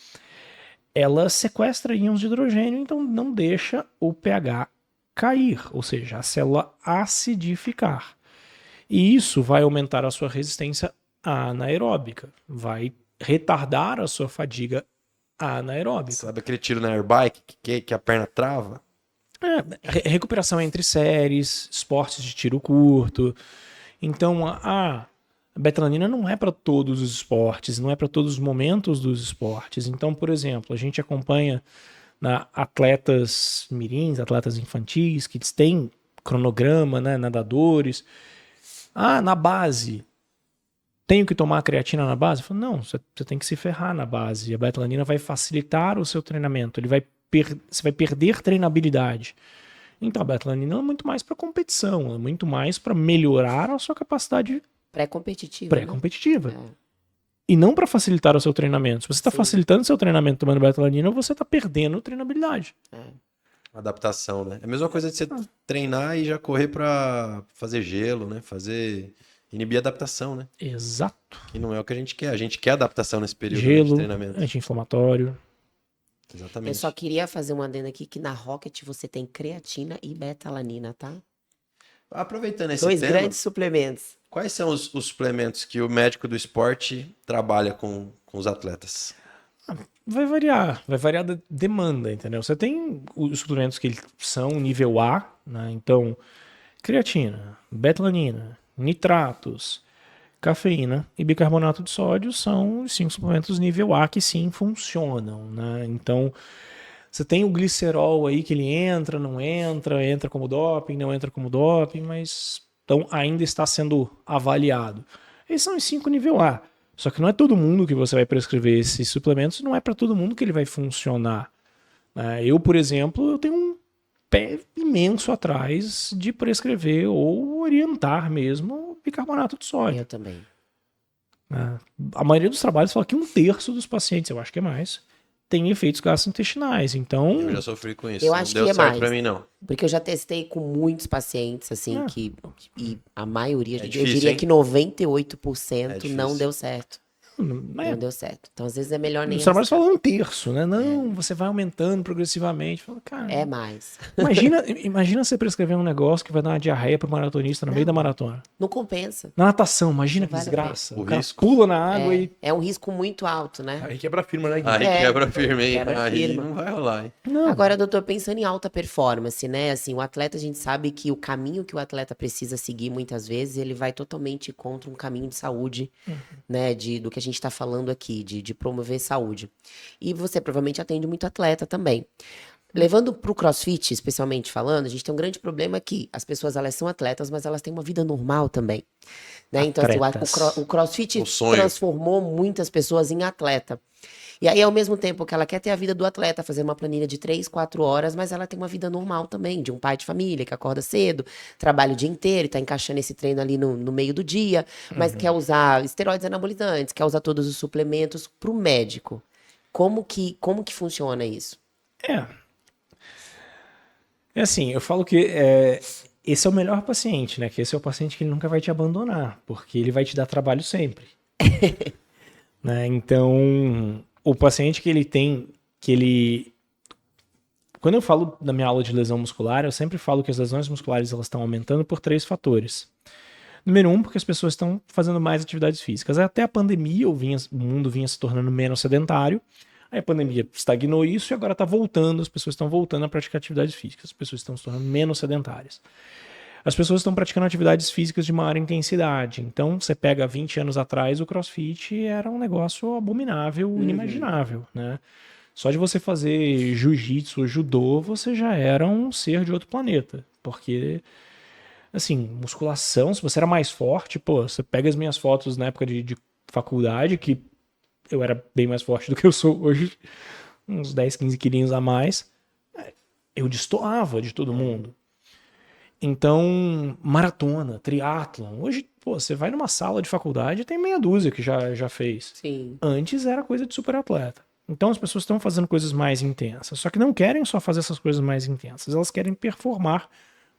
ela sequestra íons de hidrogênio, então não deixa o pH cair, ou seja, a célula acidificar. E isso vai aumentar a sua resistência anaeróbica, vai retardar a sua fadiga anaeróbica. Sabe aquele tiro na airbike que a perna trava? Recuperação entre séries, esportes de tiro curto. Então, a betalanina não é para todos os esportes, não é para todos os momentos dos esportes. Então, por exemplo, a gente acompanha atletas mirins, atletas infantis, que têm cronograma, né, nadadores. Na base, tenho que tomar creatina na base? Eu falo, não, você tem que se ferrar na base. A betalanina vai facilitar o seu treinamento, você vai perder treinabilidade. Então a betalanina é muito mais para competição, é muito mais para melhorar a sua capacidade Pré-competitiva. pré-competitiva. Né? E não para facilitar o seu treinamento. Se você está Sim. facilitando o seu treinamento tomando betalanina, você está perdendo treinabilidade. Adaptação, né? É a mesma coisa de você treinar e já correr pra fazer gelo, né? Fazer Inibir a adaptação, né? Exato. Que não é o que a gente quer. A gente quer adaptação nesse período de Gelo, treinamento. anti-inflamatório. Exatamente. Eu só queria fazer um adendo aqui que na Rocket você tem creatina e beta-alanina, tá? Aproveitando esse 2 tema, grandes suplementos. quais são os suplementos que o médico do esporte trabalha com os atletas? Vai variar da demanda, entendeu? Você tem os suplementos que são nível A, né? Então, creatina, betalanina, nitratos, cafeína e bicarbonato de sódio são os 5 suplementos nível A que sim funcionam, né? Então, você tem o glicerol aí que ele entra, não entra, entra como doping, não entra como doping, mas então ainda está sendo avaliado. Esses são os 5 nível A. Só que não é todo mundo que você vai prescrever esses suplementos, não é para todo mundo que ele vai funcionar. Eu, por exemplo, eu tenho um pé imenso atrás de prescrever ou orientar mesmo bicarbonato de sódio. Eu também. A maioria dos trabalhos fala que 1/3 dos pacientes, eu acho que é mais, tem efeitos gastrointestinais. Então, Eu já sofri com isso. Eu Não acho deu que é certo mais. pra mim, não. Porque eu já testei com muitos pacientes, assim, e a maioria, eu difícil, diria hein? que 98% difícil. não deu certo. Não né, deu certo. Então, às vezes, é melhor nem os trabalhos arriscar. falam 1/3, né? Não, você vai aumentando progressivamente. Fala, cara, É mais. imagina você prescrever um negócio que vai dar uma diarreia pro maratonista no meio da maratona. Não compensa. Na natação, imagina Não que vale a desgraça. pena. O O cara risco. pula na água e... É um risco muito alto, né? Aí quebra a firma, né, Gui? Aí É, quebra firme, hein? quebra Aí firma. não vai rolar, hein? Não, Agora, doutor, pensando em alta performance, né? Assim, o atleta, a gente sabe que o caminho que o atleta precisa seguir, muitas vezes, ele vai totalmente contra um caminho de saúde, né? Do que a gente tá falando aqui, de promover saúde. E você provavelmente atende muito atleta também. Levando pro CrossFit, especialmente falando, a gente tem um grande problema que as pessoas, elas são atletas, mas elas têm uma vida normal também. Né? Então, assim, Atletas. o CrossFit O sonho. transformou muitas pessoas em atleta. E aí, ao mesmo tempo que ela quer ter a vida do atleta, fazer uma planilha de 3, 4 horas, mas ela tem uma vida normal também, de um pai de família que acorda cedo, trabalha o dia inteiro e tá encaixando esse treino ali no meio do dia, mas quer usar esteroides anabolizantes, quer usar todos os suplementos pro médico. Como que funciona isso? É assim, eu falo que esse é o melhor paciente, né? Que esse é o paciente que ele nunca vai te abandonar, porque ele vai te dar trabalho sempre. Né? Então, o paciente que ele tem, quando eu falo da minha aula de lesão muscular, eu sempre falo que as lesões musculares elas estão aumentando por 3 fatores. Número 1, porque as pessoas estão fazendo mais atividades físicas. Até a pandemia, o mundo vinha se tornando menos sedentário. Aí a pandemia estagnou isso e agora está voltando, as pessoas estão voltando a praticar atividades físicas, as pessoas estão se tornando menos sedentárias. As pessoas estão praticando atividades físicas de maior intensidade. Então, você pega 20 anos atrás, o CrossFit era um negócio abominável, inimaginável, né? Só de você fazer jiu-jitsu ou judô, você já era um ser de outro planeta. Porque, assim, musculação, se você era mais forte, pô, você pega as minhas fotos na época de faculdade, que eu era bem mais forte do que eu sou hoje, uns 10, 15 quilinhos a mais, eu destoava de todo mundo. Então, maratona, triatlon, hoje, pô, você vai numa sala de faculdade e tem meia dúzia que já fez. Sim. Antes era coisa de super atleta. Então as pessoas estão fazendo coisas mais intensas, só que não querem só fazer essas coisas mais intensas, elas querem performar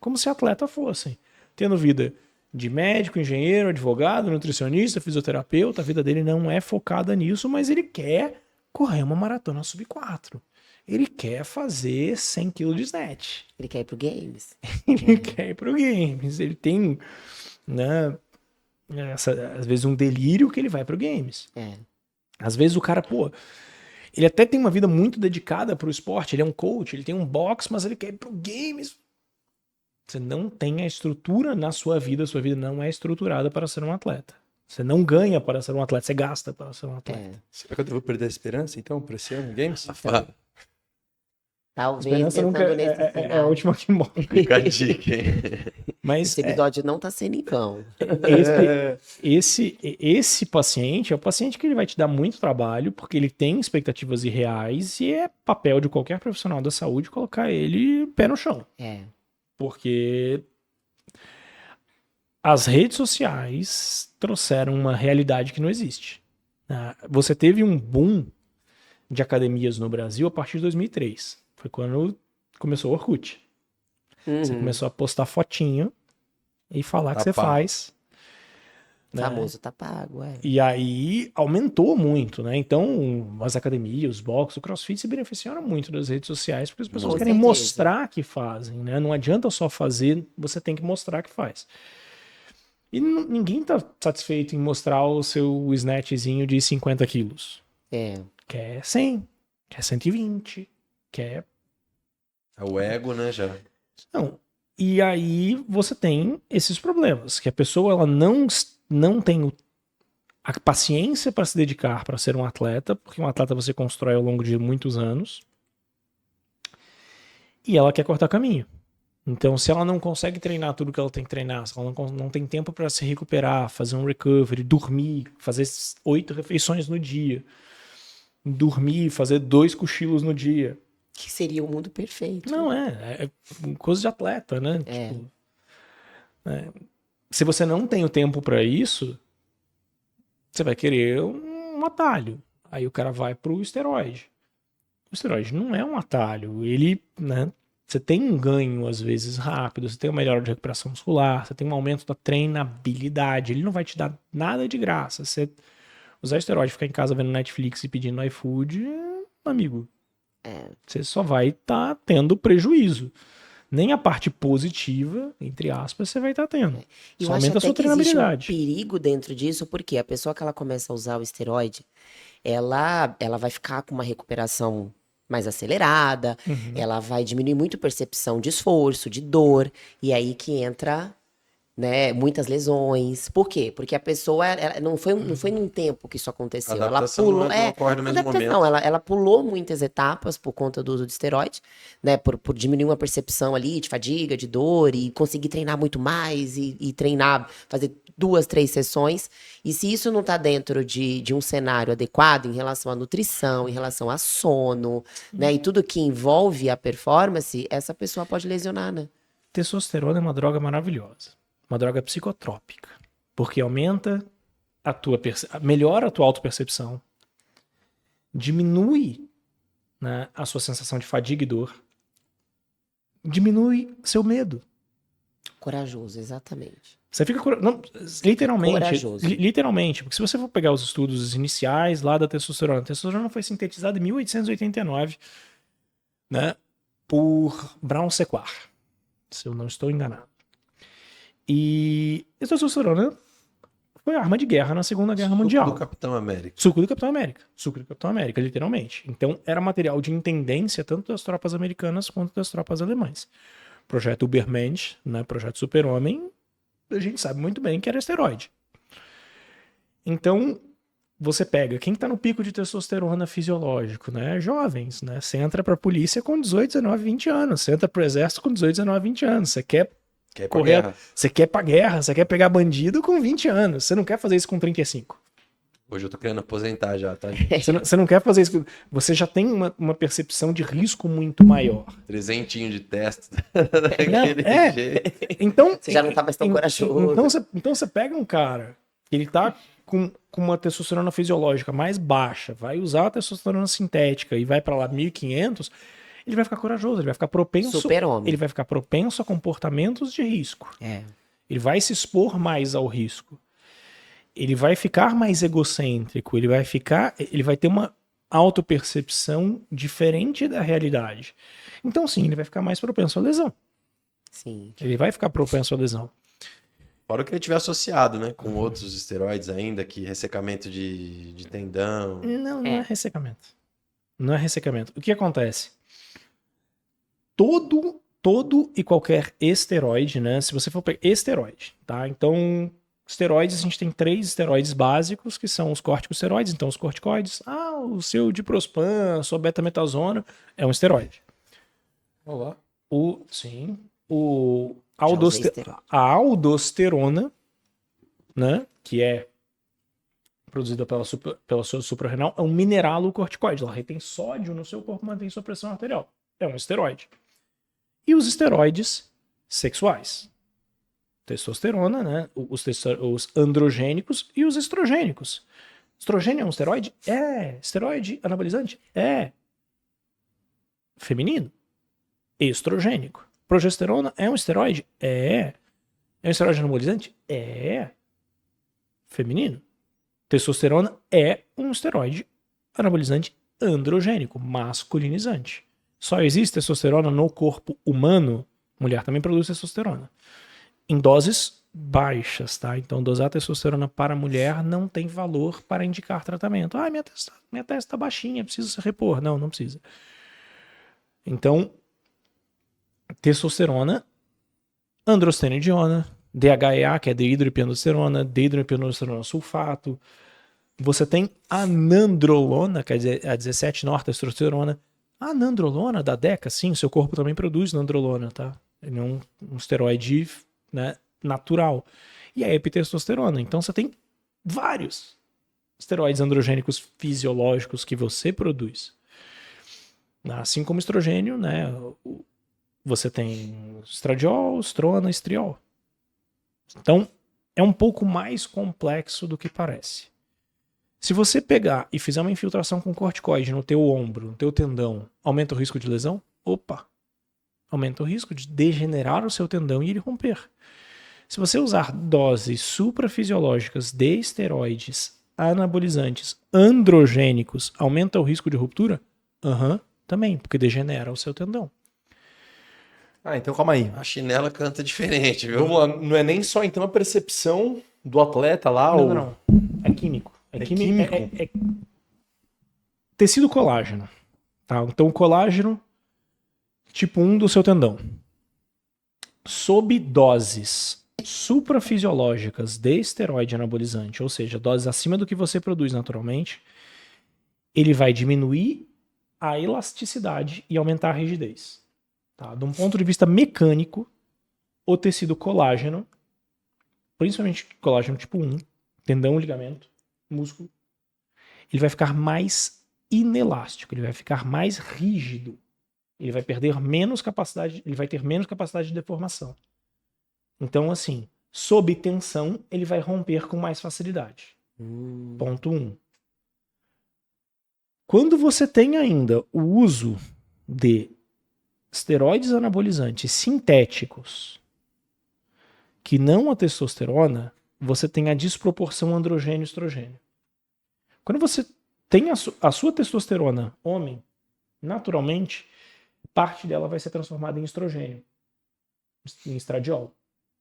como se atleta fossem, tendo vida de médico, engenheiro, advogado, nutricionista, fisioterapeuta. A vida dele não é focada nisso, mas ele quer correr uma maratona sub-4. Ele quer fazer 100 kg de snatch. Ele quer ir pro games. Ele quer ir pro games. Ele tem, né, às vezes um delírio que ele vai pro games. É. Às vezes o cara, pô, ele até tem uma vida muito dedicada pro esporte, ele é um coach, ele tem um box, mas ele quer ir pro games. Você não tem a estrutura na sua vida não é estruturada para ser um atleta. Você não ganha para ser um atleta, você gasta para ser um atleta. Será que eu devo perder a esperança, então, para esse ano, Games? Talvez Esperança nunca pensando nesse é a cenário. última que morre. Fica a dica, hein? Mas Esse episódio não tá sendo em vão. esse paciente é o paciente que ele vai te dar muito trabalho, porque ele tem expectativas irreais e é papel de qualquer profissional da saúde colocar ele pé no chão. É. Porque as redes sociais trouxeram uma realidade que não existe. Você teve um boom de academias no Brasil a partir de 2003. Foi quando começou o Orkut. Você começou a postar fotinho e falar que você faz. né? Famoso tá pago, é. E aí aumentou muito, né? Então, as academias, os boxes, o CrossFit se beneficiaram muito das redes sociais, porque as pessoas Com querem certeza. mostrar que fazem, né? Não adianta só fazer, você tem que mostrar que faz. E ninguém tá satisfeito em mostrar o seu snatchzinho de 50 quilos. É. Quer 100, quer 120, quer... É o ego, né, já. Não. E aí você tem esses problemas, que a pessoa ela não tem a paciência para se dedicar para ser um atleta, porque um atleta você constrói ao longo de muitos anos, e ela quer cortar caminho. Então, se ela não consegue treinar tudo que ela tem que treinar, se ela não tem tempo para se recuperar, fazer um recovery, dormir, fazer 8 refeições no dia, dormir, fazer 2 cochilos no dia. Que seria o mundo perfeito. Não, é coisa de atleta, né? É. Tipo, se você não tem o tempo para isso, você vai querer um atalho. Aí o cara vai pro esteroide. O esteroide não é um atalho. Ele, né? Você tem um ganho, às vezes, rápido, você tem uma melhora de recuperação muscular, você tem um aumento da treinabilidade. Ele não vai te dar nada de graça. Você usar esteroide, ficar em casa vendo Netflix e pedindo iFood, amigo, você só vai estar tendo prejuízo. Nem a parte positiva, entre aspas, você vai estar tendo. E eu Só acho aumenta a até sua que existe um treinabilidade. perigo dentro disso, porque a pessoa que ela começa a usar o esteroide, ela vai ficar com uma recuperação mais acelerada, ela vai diminuir muito a percepção de esforço, de dor, e aí que entra, né, muitas lesões. Por quê? Porque a pessoa não foi num tempo que isso aconteceu. A Ela adaptação pulou, não ocorre no mesmo adaptação, momento. ela pulou muitas etapas por conta do uso de esteroide, né, por diminuir uma percepção ali de fadiga, de dor, e conseguir treinar muito mais, e treinar, fazer 2, 3 sessões. E se isso não está dentro de um cenário adequado em relação à nutrição, em relação a sono, né, e tudo que envolve a performance, essa pessoa pode lesionar, né? Testosterona é uma droga maravilhosa. Uma droga psicotrópica. Porque aumenta melhora a tua autopercepção, diminui, né, a sua sensação de fadiga e dor, diminui seu medo. Corajoso, exatamente. Você fica literalmente, Corajoso. literalmente, porque se você for pegar os estudos iniciais lá da testosterona, a testosterona foi sintetizada em 1889, né, por Brown Sequard, se eu não estou enganado. E a testosterona foi arma de guerra na Segunda Guerra Mundial. Do Capitão América. Suco do Capitão América. Suco do Capitão América, literalmente. Então, era material de intendência tanto das tropas americanas quanto das tropas alemãs. Projeto Ubermensch, né, Projeto Super-Homem, a gente sabe muito bem que era esteroide. Então, você pega quem está no pico de testosterona fisiológico, né? Jovens, né? Você entra pra polícia com 18, 19, 20 anos. Você entra pro exército com 18, 19, 20 anos. Você quer Quer correr, guerra. você quer pra guerra, você quer pegar bandido com 20 anos. Você não quer fazer isso com 35. Hoje eu tô querendo aposentar já, tá? Você não quer fazer isso. Você já tem uma percepção de risco muito maior. Trezentinho de testa. Não, jeito. Então, Você já não tá mais tão corajoso. Então você pega um cara, ele tá com uma testosterona fisiológica mais baixa, vai usar a testosterona sintética e vai pra lá 1.500, ele vai ficar corajoso, ele vai ficar propenso. Super-homem. Ele vai ficar propenso a comportamentos de risco. É. Ele vai se expor mais ao risco. Ele vai ficar mais egocêntrico, ele vai ter uma autopercepção diferente da realidade. Então, sim, ele vai ficar mais propenso à lesão. Sim. Ele vai ficar propenso à lesão. Fora que ele tiver associado, né? Com outros esteroides ainda, que ressecamento de tendão. Não é ressecamento. Não é ressecamento. O que acontece? Todo e qualquer esteroide, né? Se você for pegar esteroide, tá? Então, esteroides, a gente tem 3 esteroides básicos, que são os corticosteroides, então os corticoides. O seu diprospan, a sua betametasona é um esteroide. Olá. A aldosterona, né, que é produzida pela sua suprarrenal, é um mineralocorticoide. Ela retém sódio no seu corpo, mantém sua pressão arterial. É um esteroide. E os esteroides sexuais. Testosterona, né, os androgênicos e os estrogênicos. Estrogênio é um esteroide? É. Esteroide anabolizante? É. Feminino? Estrogênico. Progesterona é um esteroide? É. É um esteroide anabolizante? É. feminino. Testosterona é um esteroide anabolizante androgênico, masculinizante. Só existe testosterona no corpo humano, mulher também produz testosterona, em doses baixas, tá? Então, dosar testosterona para mulher não tem valor para indicar tratamento. Ah, minha testa está baixinha, preciso repor. Não, não precisa. Então, testosterona, androstenediona, DHEA, que é dehidroepiandrosterona, dehidroepiandrosterona sulfato. Você tem a nandrolona, que é a 17-nortestosterona. A nandrolona da DECA, sim, seu corpo também produz nandrolona, tá? Ele é um esteroide, né, natural. E a epitestosterona. Então você tem vários esteroides androgênicos fisiológicos que você produz. Assim como estrogênio, né? Você tem estradiol, estrona, estriol. Então é um pouco mais complexo do que parece. Se você pegar e fizer uma infiltração com corticoide no teu ombro, no teu tendão, aumenta o risco de lesão? Opa! Aumenta o risco de degenerar o seu tendão e ele romper. Se você usar doses suprafisiológicas de esteroides anabolizantes androgênicos, aumenta o risco de ruptura? Também, porque degenera o seu tendão. Ah, então calma aí. A chinela canta diferente, viu? Vamos lá, não é nem só então a percepção do atleta lá, Não. É químico. É químico. É tecido colágeno. Tá? Então, o colágeno tipo 1 do seu tendão. Sob doses suprafisiológicas de esteroide anabolizante, ou seja, doses acima do que você produz naturalmente, ele vai diminuir a elasticidade e aumentar a rigidez. Tá? De um ponto de vista mecânico, o tecido colágeno, principalmente colágeno tipo 1, tendão, ligamento, músculo, ele vai ficar mais inelástico, ele vai ficar mais rígido. Ele vai perder menos capacidade, ele vai ter menos capacidade de deformação. Então, assim, sob tensão, ele vai romper com mais facilidade. Ponto 1. Quando você tem ainda o uso de esteroides anabolizantes sintéticos que não a testosterona, você tem a desproporção androgênio-estrogênio. Quando você tem a sua testosterona, homem, naturalmente, parte dela vai ser transformada em estrogênio, em estradiol.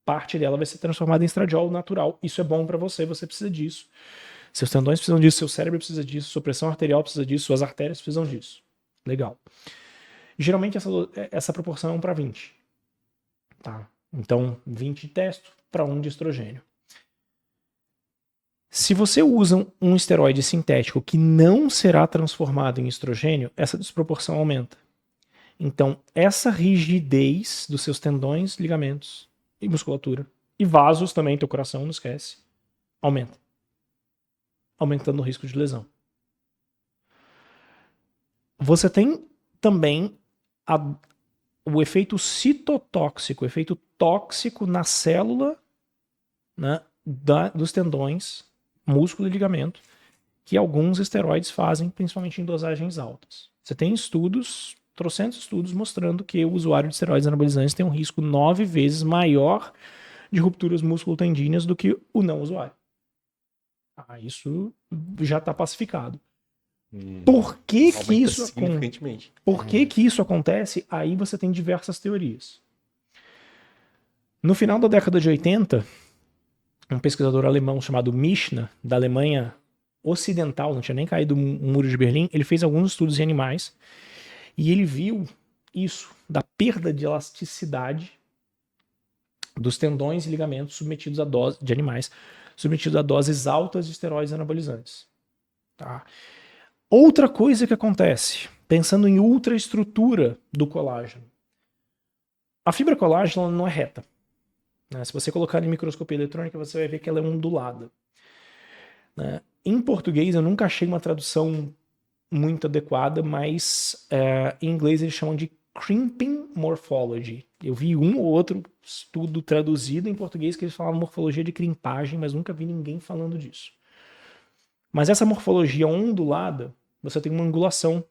Parte dela vai ser transformada em estradiol natural. Isso é bom para você, você precisa disso. Seus tendões precisam disso, seu cérebro precisa disso, sua pressão arterial precisa disso, suas artérias precisam disso. Legal. Geralmente essa proporção é 1:20. Tá? Então, 20 de testo para 1 de estrogênio. Se você usa um esteroide sintético que não será transformado em estrogênio, essa desproporção aumenta. Então, essa rigidez dos seus tendões, ligamentos e musculatura, e vasos também, teu coração, não esquece, aumenta. Aumentando o risco de lesão. Você tem também o efeito citotóxico, o efeito tóxico na célula, né, dos tendões, músculo e ligamento, que alguns esteroides fazem, principalmente em dosagens altas. Você tem estudos, trocentos estudos, mostrando que o usuário de esteroides anabolizantes tem um risco 9 vezes maior de rupturas musculotendíneas do que o não usuário. Isso já está pacificado. Por que isso acontece? Aí você tem diversas teorias. No final da década de 80, um pesquisador alemão chamado Michner, da Alemanha Ocidental, não tinha nem caído o muro de Berlim, ele fez alguns estudos em animais e ele viu isso, da perda de elasticidade dos tendões e ligamentos submetidos a de animais submetidos a doses altas de esteroides anabolizantes. Tá? Outra coisa que acontece, pensando em ultraestrutura do colágeno. A fibra colágeno não é reta. Né? Se você colocar em microscopia eletrônica, você vai ver que ela é ondulada. Né? Em português, eu nunca achei uma tradução muito adequada, mas em inglês eles chamam de crimping morphology. Eu vi um ou outro estudo traduzido em português que eles falavam morfologia de crimpagem, mas nunca vi ninguém falando disso. Mas essa morfologia ondulada, você tem uma angulação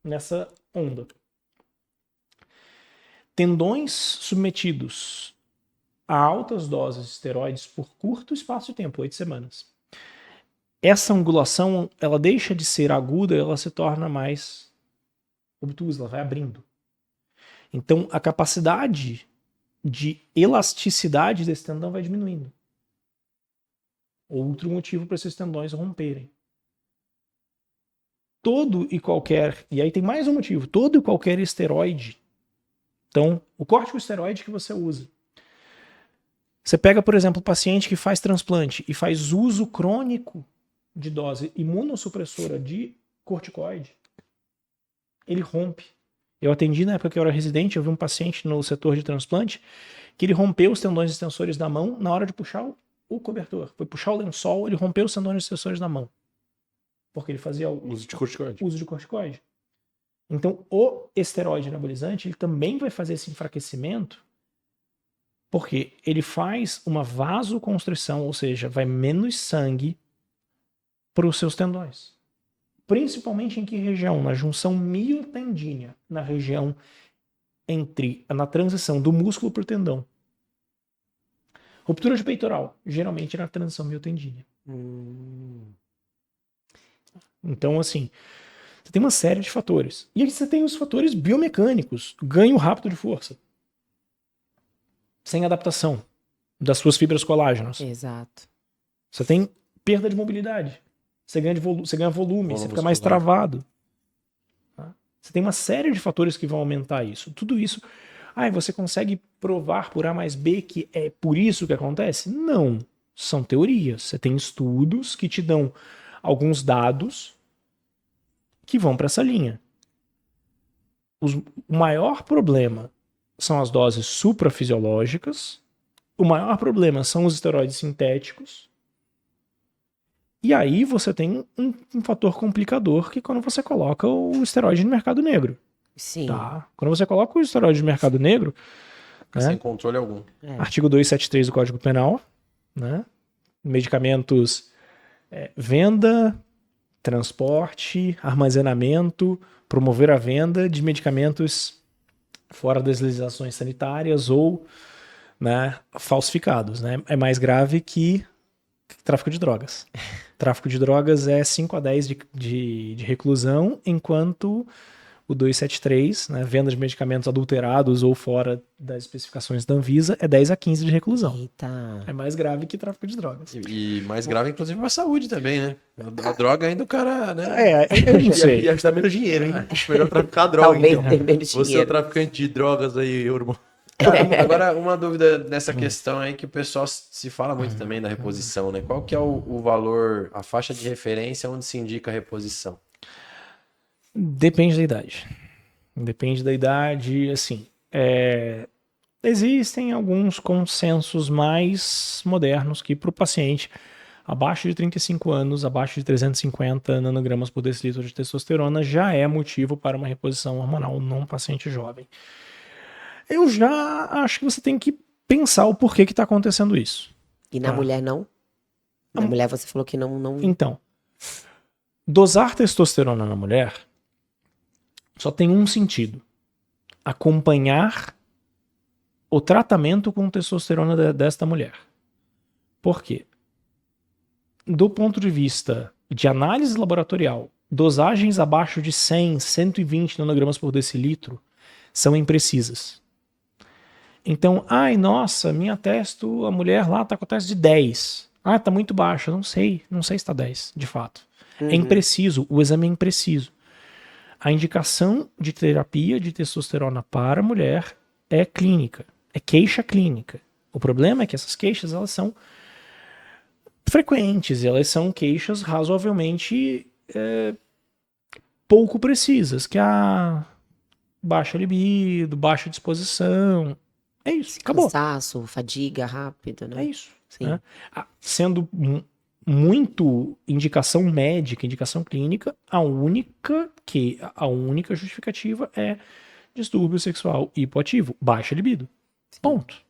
nessa onda. Tendões submetidos a altas doses de esteroides por curto espaço de tempo, 8 semanas. Essa angulação, ela deixa de ser aguda, ela se torna mais obtusa, ela vai abrindo. Então, a capacidade de elasticidade desse tendão vai diminuindo. Outro motivo para esses tendões romperem. Todo e qualquer, e aí tem mais um motivo, todo e qualquer esteroide. Então, o corticosteroide que você usa. Você pega, por exemplo, o paciente que faz transplante e faz uso crônico de dose imunossupressora de corticoide, ele rompe. Eu atendi na época que eu era residente, eu vi um paciente no setor de transplante que ele rompeu os tendões extensores da mão na hora de puxar o cobertor. Foi puxar o lençol, ele rompeu os tendões extensores da mão. Porque ele fazia Uso de corticoide. uso de corticoide. Então, o esteroide anabolizante, ele também vai fazer esse enfraquecimento porque ele faz uma vasoconstrição, ou seja, vai menos sangue para os seus tendões. Principalmente em que região? Na junção miotendínea, na região na transição do músculo para o tendão. Ruptura de peitoral, geralmente na transição miotendínea. Então, assim, você tem uma série de fatores. E aí você tem os fatores biomecânicos. Ganho rápido de força. Sem adaptação das suas fibras colágenas. Exato. Você tem perda de mobilidade. Você ganha volume, você fica mais travado. Tá? Você tem uma série de fatores que vão aumentar isso. Tudo isso... você consegue provar por A mais B que é por isso que acontece? Não. São teorias. Você tem estudos que te dão alguns dados que vão para essa linha. O maior problema são as doses suprafisiológicas. O maior problema são os esteroides sintéticos. E aí você tem um fator complicador que é quando você coloca o esteroide no mercado negro. Sim. Tá? Quando você coloca o esteroide no mercado negro, Sem controle algum. artigo 273 do Código Penal, né? Medicamentos, venda, transporte, armazenamento, promover a venda de medicamentos fora das legislações sanitárias ou, né, falsificados. Né? É mais grave que tráfico de drogas. Tráfico de drogas é 5 a 10 de reclusão, enquanto o 273, né, venda de medicamentos adulterados ou fora das especificações da Anvisa, é 10 a 15 de reclusão. Eita. É mais grave que tráfico de drogas. E mais grave, inclusive, pra saúde também, né? A droga ainda o cara, né? Eu não sei. E ajudar menos dinheiro, hein? Melhor traficar droga, Talvez então. ter menos Você é dinheiro. traficante de drogas aí, irmão. Cara, agora, uma dúvida nessa questão aí que o pessoal se fala muito também da reposição, né? Qual que é o valor, a faixa de referência onde se indica a reposição? Depende da idade. Depende da idade, assim. Existem alguns consensos mais modernos que para o paciente abaixo de 35 anos, abaixo de 350 nanogramas por decilitro de testosterona já é motivo para uma reposição hormonal num paciente jovem. Eu já acho que você tem que pensar o porquê que está acontecendo isso. E na mulher não? Na mulher você falou que não... Então, dosar testosterona na mulher só tem um sentido: acompanhar o tratamento com testosterona desta mulher. Por quê? Do ponto de vista de análise laboratorial, dosagens abaixo de 100, 120 nanogramas por decilitro são imprecisas. Então, nossa, minha testo, a mulher lá tá com a testo de 10. Tá muito baixa, não sei se está 10, de fato. É impreciso, o exame é impreciso. A indicação de terapia de testosterona para a mulher é clínica, é queixa clínica. O problema é que essas queixas, elas são frequentes, elas são queixas razoavelmente pouco precisas, que baixa libido, baixa disposição. É isso, acabou. Cansaço, fadiga rápida, né? É isso. Sim. Né? Sendo muito indicação médica, indicação clínica, a única justificativa é distúrbio sexual hipoativo, baixa libido. Ponto.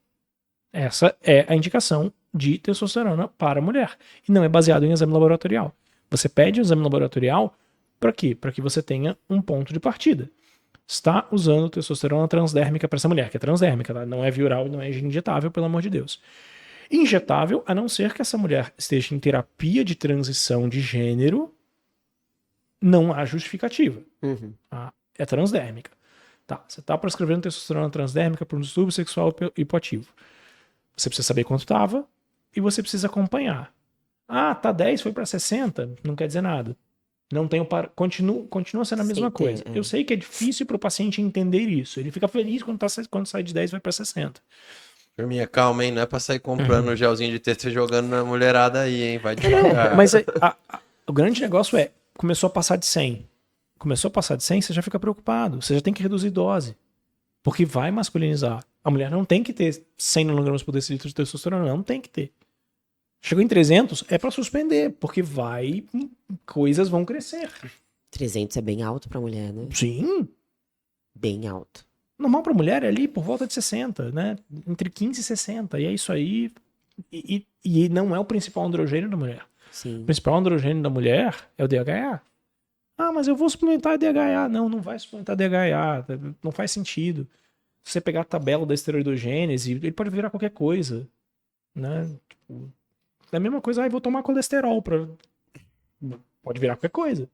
Essa é a indicação de testosterona para a mulher. E não é baseado em exame laboratorial. Você pede um exame laboratorial para quê? Para que você tenha um ponto de partida. está usando testosterona transdérmica para essa mulher, que é transdérmica, tá? Não é via oral e não é injetável, pelo amor de Deus. Injetável, a não ser que essa mulher esteja em terapia de transição de gênero, não há justificativa. Uhum. Tá? É transdérmica. Tá, você está prescrevendo testosterona transdérmica por um distúrbio sexual hipoativo. Você precisa saber quanto estava e você precisa acompanhar. Ah, tá 10, foi para 60, não quer dizer nada. Não tenho continua sendo a mesma Sim, coisa. Eu sei que é difícil para o paciente entender isso. Ele fica feliz quando sai de 10 e vai para 60. Turminha, calma, hein? Não é pra sair comprando gelzinho de testo e jogando na mulherada aí, hein? Vai devagar. Mas o grande negócio é, começou a passar de 100. Começou a passar de 100, você já fica preocupado. Você já tem que reduzir dose. Porque vai masculinizar. A mulher não tem que ter 100 nanogramas por decilitro de testosterona. Não tem que ter. Chegou em 300, é pra suspender. Porque coisas vão crescer. 300 é bem alto pra mulher, né? Sim. Bem alto. Normal pra mulher é ali por volta de 60, né? Entre 15 e 60. E é isso aí. E não é o principal androgênio da mulher. Sim. O principal androgênio da mulher é o DHA. Ah, mas eu vou suplementar DHA. Não vai suplementar DHA. Não faz sentido. Se você pegar a tabela da esteroidogênese, ele pode virar qualquer coisa. Né? Tipo, é a mesma coisa, vou tomar colesterol. Pode virar qualquer coisa.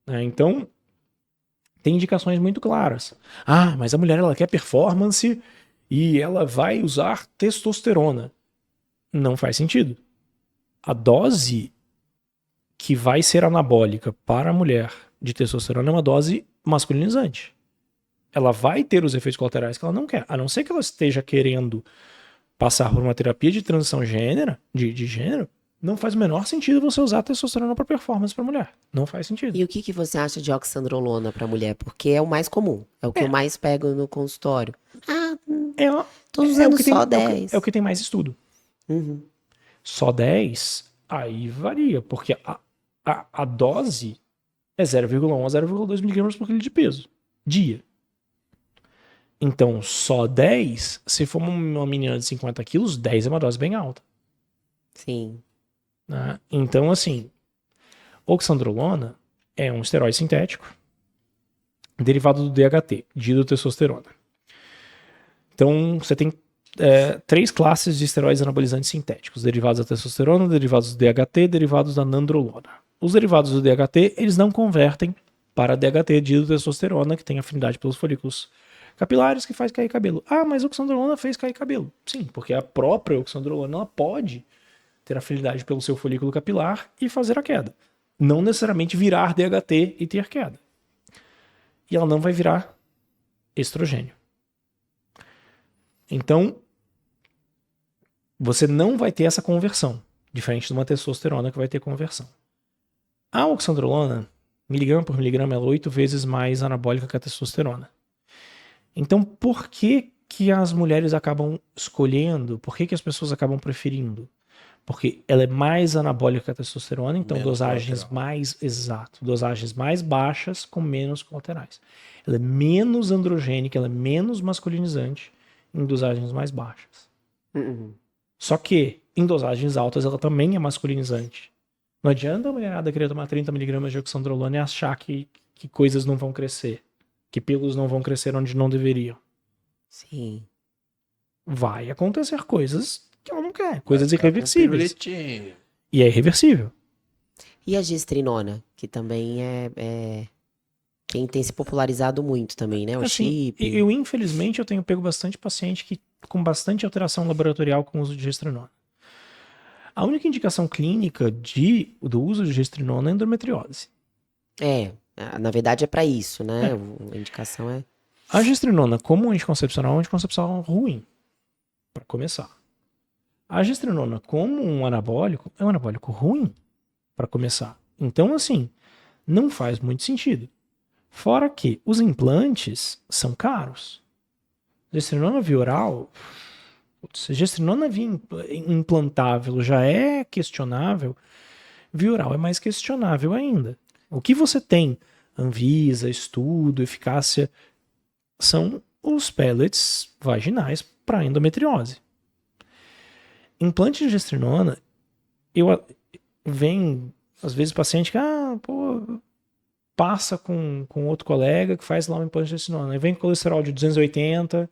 Então, tem indicações muito claras. Ah, mas a mulher ela quer performance e ela vai usar testosterona. Não faz sentido. A dose que vai ser anabólica para a mulher de testosterona é uma dose masculinizante. Ela vai ter os efeitos colaterais que ela não quer. A não ser que ela esteja querendo passar por uma terapia de transição de gênero, não faz o menor sentido você usar testosterona para performance para mulher. Não faz sentido. E o que você acha de oxandrolona pra mulher? Porque é o mais comum. É o que eu mais pego no consultório. Ah, tô usando só 10. É o que tem mais estudo. Uhum. Só 10, aí varia, porque a dose é 0,1 a 0,2 miligramas por quilo de peso. Dia. Então, só 10, se for uma menina de 50 quilos, 10 é uma dose bem alta. Sim. Né? Então, assim, oxandrolona é um esteroide sintético derivado do DHT, dihidrotestosterona. Então, você tem 3 classes de esteroides anabolizantes sintéticos, derivados da testosterona, derivados do DHT, derivados da nandrolona. Os derivados do DHT, eles não convertem para DHT, dihidrotestosterona, que tem afinidade pelos folículos capilares, que faz cair cabelo. Ah, mas a oxandrolona fez cair cabelo. Sim, porque a própria oxandrolona ela pode ter afinidade pelo seu folículo capilar e fazer a queda. Não necessariamente virar DHT e ter queda. E ela não vai virar estrogênio. Então, você não vai ter essa conversão, diferente de uma testosterona que vai ter conversão. A oxandrolona, miligrama por miligrama, ela é 8 vezes mais anabólica que a testosterona. Então, por que as mulheres acabam escolhendo? Por que as pessoas acabam preferindo? Porque ela é mais anabólica que a testosterona, então Menos dosagens dosagens mais baixas com menos colaterais. Ela é menos androgênica, ela é menos masculinizante em dosagens mais baixas. Uhum. Só que em dosagens altas ela também é masculinizante. Não adianta a mulherada querer tomar 30 miligramas de oxandrolona e achar que coisas não vão crescer, que pelos não vão crescer onde não deveriam. Sim. Vai acontecer coisas que ela não quer, coisas irreversíveis. Pirulitinho. E é irreversível. E a gestrinona, que também é quem tem se popularizado muito também, né? O Assim, chip. eu, infelizmente, eu tenho pego bastante paciente com bastante alteração laboratorial com o uso de gestrinona. A única indicação clínica do uso de gestrinona é endometriose. Na verdade é pra isso, né? A indicação é... A gestrinona, como anticoncepcional, é um anticoncepcional ruim, para começar. A gestrinona, como um anabólico, é um anabólico ruim, para começar. Então, assim, não faz muito sentido. Fora que os implantes são caros. Gestrinona via oral, gestrinona via implantável já é questionável, via oral é mais questionável ainda. O que você tem, Anvisa, estudo, eficácia, são os pellets vaginais para endometriose. Implante de gestrinona, vem às vezes paciente que, passa com outro colega que faz lá um implante de testosterona. Aí vem com colesterol de 280,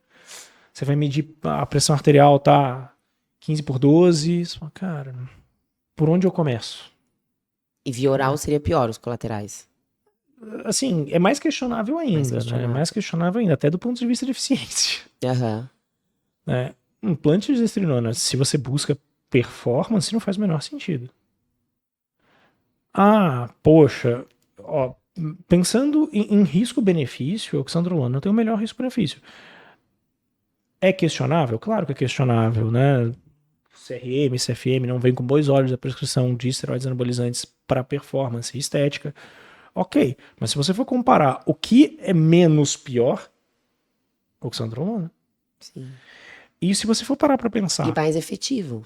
você vai medir a pressão arterial, tá 15/12. Você fala, cara, por onde eu começo? E via oral seria pior, os colaterais. Assim, é mais questionável ainda, né? É mais questionável ainda, até do ponto de vista de eficiência. Aham. Né? Implante de testosterona, se você busca performance, não faz o menor sentido. Ah, poxa, ó, pensando em risco-benefício, a oxandrolona tem o melhor risco-benefício. É questionável? Claro que é questionável, né? CRM, CFM não vem com bons olhos a prescrição de esteroides anabolizantes para performance e estética. Ok, mas se você for comparar o que é menos pior, oxandrolona. Sim. E se você for parar para pensar... E mais efetivo.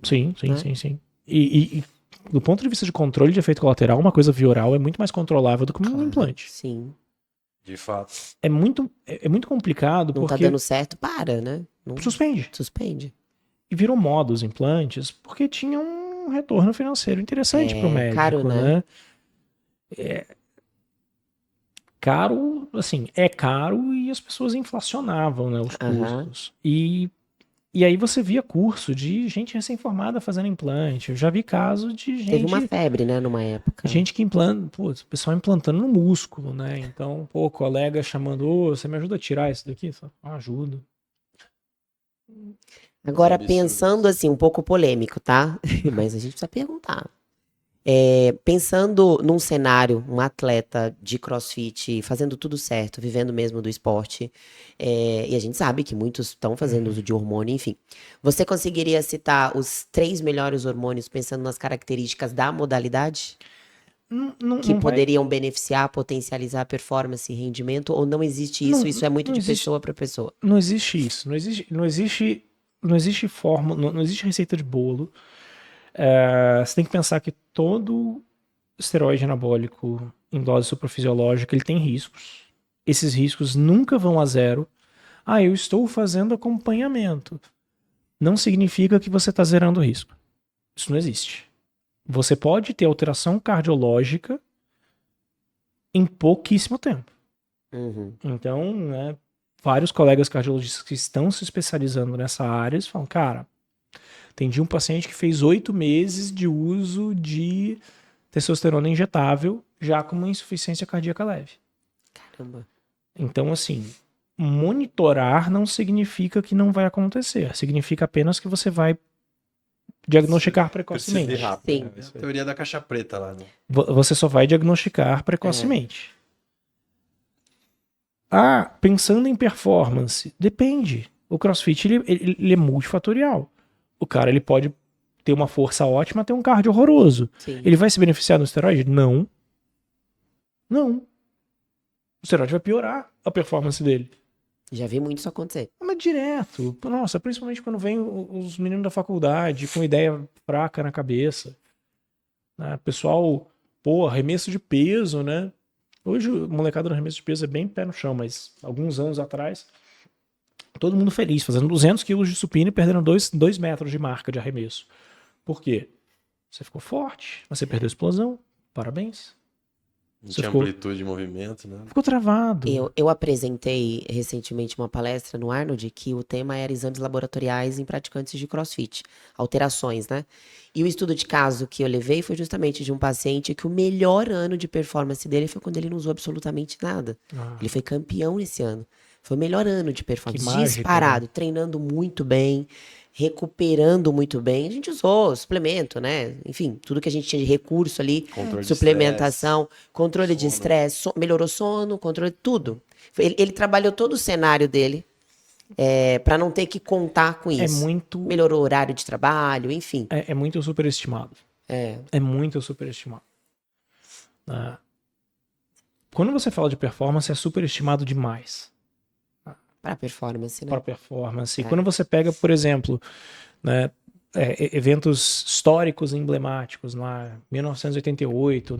Sim. Né? E do ponto de vista de controle de efeito colateral, uma coisa via oral é muito mais controlável do que um implante. Sim. De fato. É muito complicado Não porque... tá dando certo, para, né? Não Suspende. E virou moda os implantes porque tinha um retorno financeiro interessante para o médico, caro, né? Caro, assim, é caro e as pessoas inflacionavam, né, os custos. E aí você via curso de gente recém-formada fazendo implante. Eu já vi caso de gente... Teve uma febre, né, numa época. Gente que implanta... Pô, o pessoal implantando no músculo, né? Então, pô, colega chamando, ô, você me ajuda a tirar isso daqui? Ajudo. Agora, pensando assim, um pouco polêmico, tá? Mas a gente precisa perguntar. Pensando num cenário, um atleta de CrossFit fazendo tudo certo, vivendo mesmo do esporte, e a gente sabe que muitos estão fazendo uso de hormônio, enfim. Você conseguiria citar os 3 melhores hormônios pensando nas características da modalidade? Que poderiam beneficiar, potencializar a performance e rendimento? Ou não existe isso? Isso é muito de pessoa para pessoa? Não existe isso. Não existe fórmula, não existe receita de bolo. Você tem que pensar que todo esteroide anabólico em dose suprafisiológica ele tem riscos. Esses riscos nunca vão a zero. Ah, eu estou fazendo acompanhamento. Não significa que você está zerando o risco. Isso não existe. Você pode ter alteração cardiológica em pouquíssimo tempo. Então, né, vários colegas cardiologistas que estão se especializando nessa área, eles falam, cara, atendi um paciente que fez 8 meses de uso de testosterona injetável, já com uma insuficiência cardíaca leve. Caramba. Então, assim, monitorar não significa que não vai acontecer. Significa apenas que você vai diagnosticar precocemente. Sim. É a teoria da caixa preta lá, né? Você só vai diagnosticar precocemente. Pensando em performance, depende. O CrossFit ele é multifatorial. O cara ele pode ter uma força ótima, ter um cardio horroroso. Sim. Ele vai se beneficiar do esteroide? Não. O esteroide vai piorar a performance dele. Já vi muito isso acontecer. Mas direto. Nossa, principalmente quando vem os meninos da faculdade com ideia fraca na cabeça. Né? Pessoal, arremesso de peso, né? Hoje o molecada no arremesso de peso é bem pé no chão, mas alguns anos atrás, todo mundo feliz, fazendo 200 quilos de supino e perdendo 2 metros de marca de arremesso. Por quê? Você ficou forte, você perdeu explosão, parabéns. Não tinha amplitude de movimento, né? Ficou travado. Eu apresentei recentemente uma palestra no Arnold que o tema era exames laboratoriais em praticantes de CrossFit, alterações, né? E o estudo de caso que eu levei foi justamente de um paciente que o melhor ano de performance dele foi quando ele não usou absolutamente nada. Ele foi campeão nesse ano. Foi o melhor ano de performance. Que mágica, disparado, né? treinando muito bem, recuperando muito bem. A gente usou suplemento, né? Enfim, tudo que a gente tinha de recurso ali, Controle de suplementação, controle de sono. estresse, melhorou sono, controle de tudo. Ele trabalhou todo o cenário dele para não ter que contar com isso. Melhorou o horário de trabalho, enfim. É muito superestimado. É muito superestimado. Quando você fala de performance, é superestimado demais. Para performance, né? Para performance. Quando você pega, por exemplo, né, eventos históricos emblemáticos, lá 1988,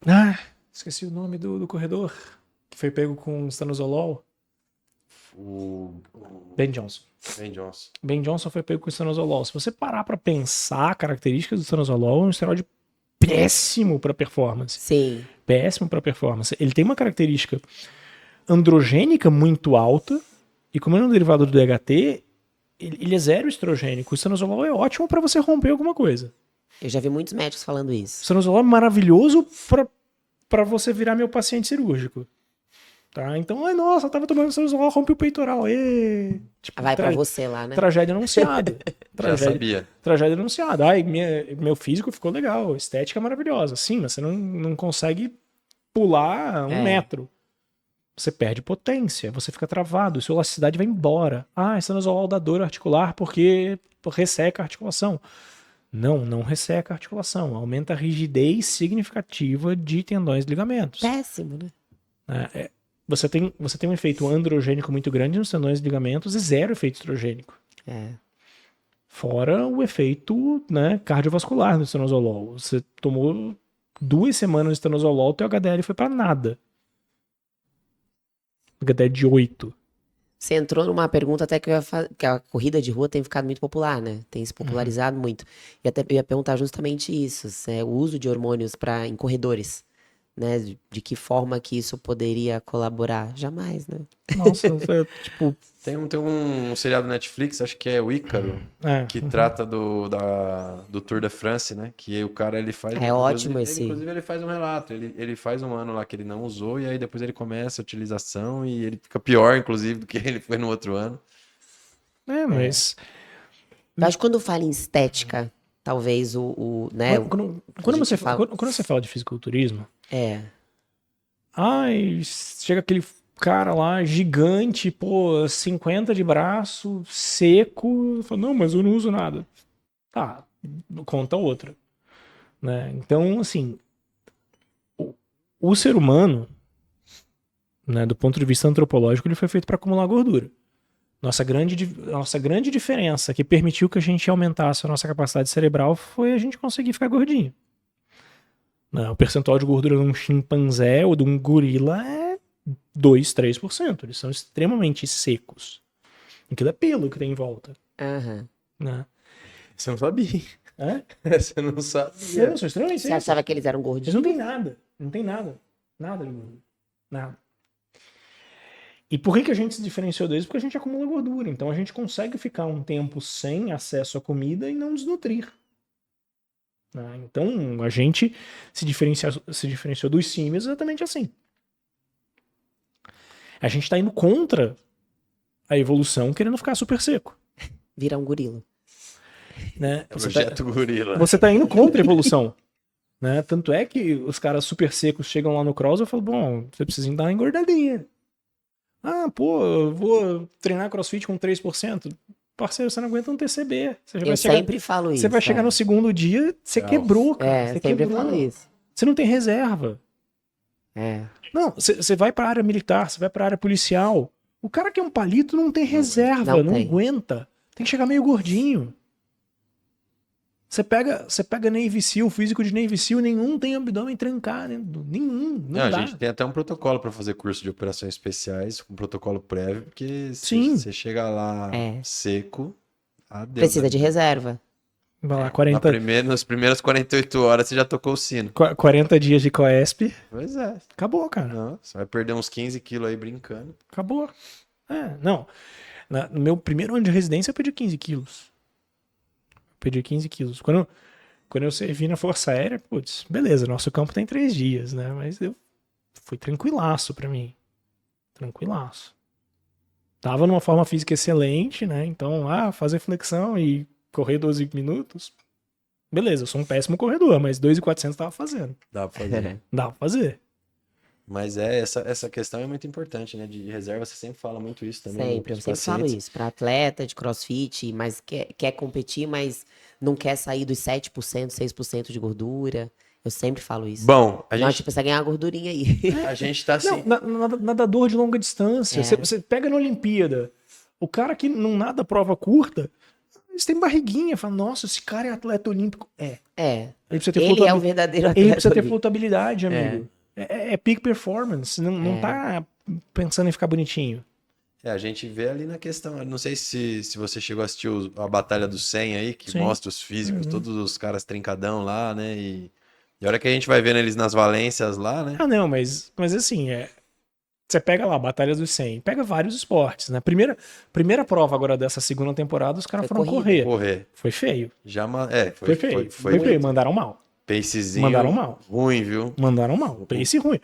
né, esqueci o nome do corredor que foi pego com estanozolol. Ben Johnson. Ben Johnson foi pego com estanozolol. Se você parar para pensar características do estanozolol, é um esteroide péssimo para performance. Sim. Péssimo para performance. Ele tem uma característica androgênica muito alta, e como é um derivado do DHT, ele é zero estrogênico. O estanozolol é ótimo para você romper alguma coisa. Eu já vi muitos médicos falando O isso. estanozolol é maravilhoso para você virar meu paciente cirúrgico. Tá? Então, ai, nossa, eu tava tomando estanozolol, rompe o peitoral. Tipo, Vai pra você lá, né? tragédia anunciada. Já sabia. Tragédia anunciada. Ai, meu físico ficou legal, estética maravilhosa. Sim, mas você não consegue pular 1 metro. Você perde potência, você fica travado, sua elasticidade vai embora. Ah, estanozolol dá dor articular porque resseca a articulação. Não resseca a articulação. Aumenta a rigidez significativa de tendões e ligamentos. Péssimo, né? Você tem um efeito androgênico muito grande nos tendões e ligamentos e zero efeito estrogênico. Fora o efeito, né, cardiovascular no estanozolol. Você tomou 2 semanas de estanozolol, teu HDL foi pra nada. HDL de 8. Você entrou numa pergunta até que que a corrida de rua tem ficado muito popular, né? Tem se popularizado muito. E até eu ia perguntar justamente isso, o uso de hormônios em corredores, né? De que forma que isso poderia colaborar? Jamais, né? Nossa, tipo... Tem um seriado Netflix, acho que é o Ícaro, que trata do Tour de France, né? Que o cara, ele faz... É ótimo esse... Inclusive, ele faz um relato. Ele faz um ano lá que ele não usou, e aí depois ele começa a utilização, e ele fica pior, inclusive, do que ele foi no outro ano. Mas... Eu acho que quando fala em estética, talvez né? Quando você fala de fisiculturismo... Ai, chega aquele cara lá, gigante, 50 de braço, seco. Fala, não, mas eu não uso nada. Tá, conta outra. Né? Então, assim, o ser humano, né, do ponto de vista antropológico, ele foi feito para acumular gordura. Nossa grande diferença que permitiu que a gente aumentasse a nossa capacidade cerebral foi a gente conseguir ficar gordinho. O percentual de gordura de um chimpanzé ou de um gorila é 2, 3%. Eles são extremamente secos. Aquilo é pelo que tem em volta. Né? Você não sabia. Você não sabia. Eu sou extremamente Você seco. achava que eles eram Eles gordinhos? não têm nada. Não tem nada. Nada de gordura. Nada. E por que a gente se diferenciou deles? Porque a gente acumula gordura. Então a gente consegue ficar um tempo sem acesso à comida e não desnutrir. Então a gente se diferenciou dos símios exatamente assim. A gente está indo contra a evolução querendo ficar super seco. Virar um gorila. Né? Projeto Gorila. Você tá indo contra a evolução. Né? Tanto é que os caras super secos chegam lá no cross e eu falo, bom, você precisa dar uma engordadinha. Eu vou treinar crossfit com 3%. Parceiro, você não aguenta um TCB. Eu sempre falo isso. Você vai chegar no segundo dia, você quebrou, cara. Você sempre quebrou. falo isso. Você não tem reserva. Não, você vai pra área militar, você vai pra área policial. O cara que é um palito não tem reserva, não aguenta. Tem que chegar meio gordinho. Você pega Navy SEAL, físico de Navy SEAL, nenhum tem abdômen trancado. Nenhum. Não dá. A gente tem até um protocolo para fazer curso de operações especiais, um protocolo prévio, porque Sim. você chega lá seco, adeus. Precisa de reserva. Vai lá, 40... Nas primeiras 48 horas você já tocou o sino. 40 dias de COESP. Pois é. Acabou, cara. Não, você vai perder uns 15 quilos aí brincando. Acabou. Não. No meu primeiro ano de residência eu perdi 15 quilos. Perdi 15 quilos. Quando eu servi na Força Aérea, putz, beleza, nosso campo tem 3 dias, né? Mas foi tranquilaço pra mim. Tranquilaço. Tava numa forma física excelente, né? Então, fazer flexão e correr 12 minutos. Beleza, eu sou um péssimo corredor, mas 2.400 tava fazendo. Dá pra fazer. Dá pra fazer. Mas essa questão é muito importante, né? De reserva, você sempre fala muito isso também. Sempre, eu sempre falo isso. Para atleta de crossfit, mas quer competir, mas não quer sair dos 7%, 6% de gordura. Eu sempre falo isso. Bom, a Não, gente... precisa ganhar uma gordurinha aí. A gente tá assim... Nadador de longa distância. Você pega na Olimpíada, o cara que não nada prova curta, eles têm barriguinha. Fala, nossa, esse cara é atleta olímpico. Ele precisa ter Ele é o verdadeiro atleta Ele precisa ter olímpico. flutabilidade, amigo. É peak performance. Não tá pensando em ficar bonitinho. A gente vê ali na questão. Não sei se você chegou a assistir a Batalha do 100 aí, que Sim. mostra os físicos, todos os caras trincadão lá, né? E E a hora que a gente vai vendo eles nas Valências lá, né? Ah, não, mas assim, você pega lá, Batalha dos 100, pega vários esportes, né? Primeira prova agora dessa segunda temporada, os caras Foi foram corrida. correr. Foi feio. Foi Foi feio. feio. Mandaram mal. Pacezinho Mandaram mal. ruim, viu? Mandaram mal. Pace ruim.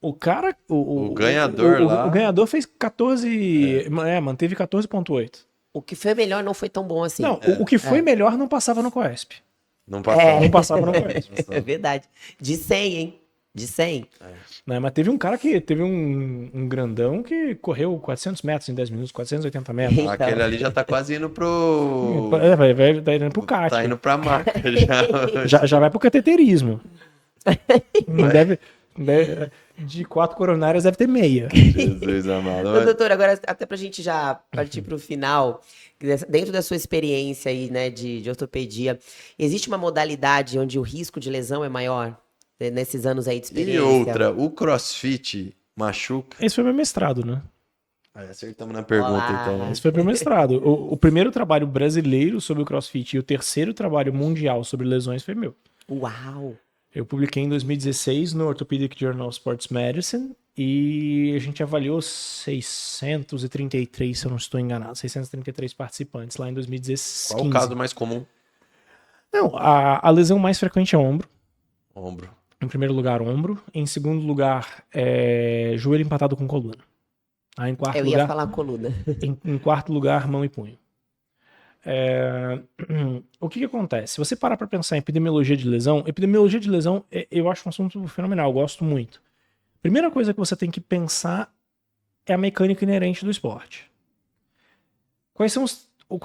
O cara. O ganhador lá. O ganhador fez 14. Manteve 14,8. O que foi melhor não foi tão bom assim. Não, o que foi melhor não passava no Coesp. Não passava. Não passava no Coesp. É verdade. De 100, hein? De 100. Né, mas teve um cara que. Teve um grandão que correu 400 metros em 10 minutos, 480 metros. Então. Aquele ali já tá quase indo pro. Vai indo pro kart. Tá indo pra marca já. Já vai pro cateterismo. Não deve. De 4 coronárias deve ter meia. Jesus amado. Ô, doutor, agora até pra gente já partir pro final, dentro da sua experiência aí, né, de ortopedia, existe uma modalidade onde o risco de lesão é maior? Nesses anos aí de experiência? E outra, o CrossFit machuca? Esse foi meu mestrado, né? Aí acertamos na pergunta, Olá. então. Esse foi meu mestrado. O primeiro trabalho brasileiro sobre o CrossFit e o terceiro trabalho mundial sobre lesões foi meu. Uau! Eu publiquei em 2016 no Orthopedic Journal of Sports Medicine e a gente avaliou 633, se eu não estou enganado, 633 participantes lá em 2016. Qual o caso mais comum? Não, a lesão mais frequente é ombro. Ombro. Em primeiro lugar, ombro. Em segundo lugar, joelho empatado com coluna. Aí, em quarto Eu ia lugar, falar coluna. em quarto lugar, mão e punho. O que acontece? Se você parar para pensar em epidemiologia de lesão eu acho um assunto fenomenal, eu gosto muito. Primeira coisa que você tem que pensar é a mecânica inerente do esporte. Qual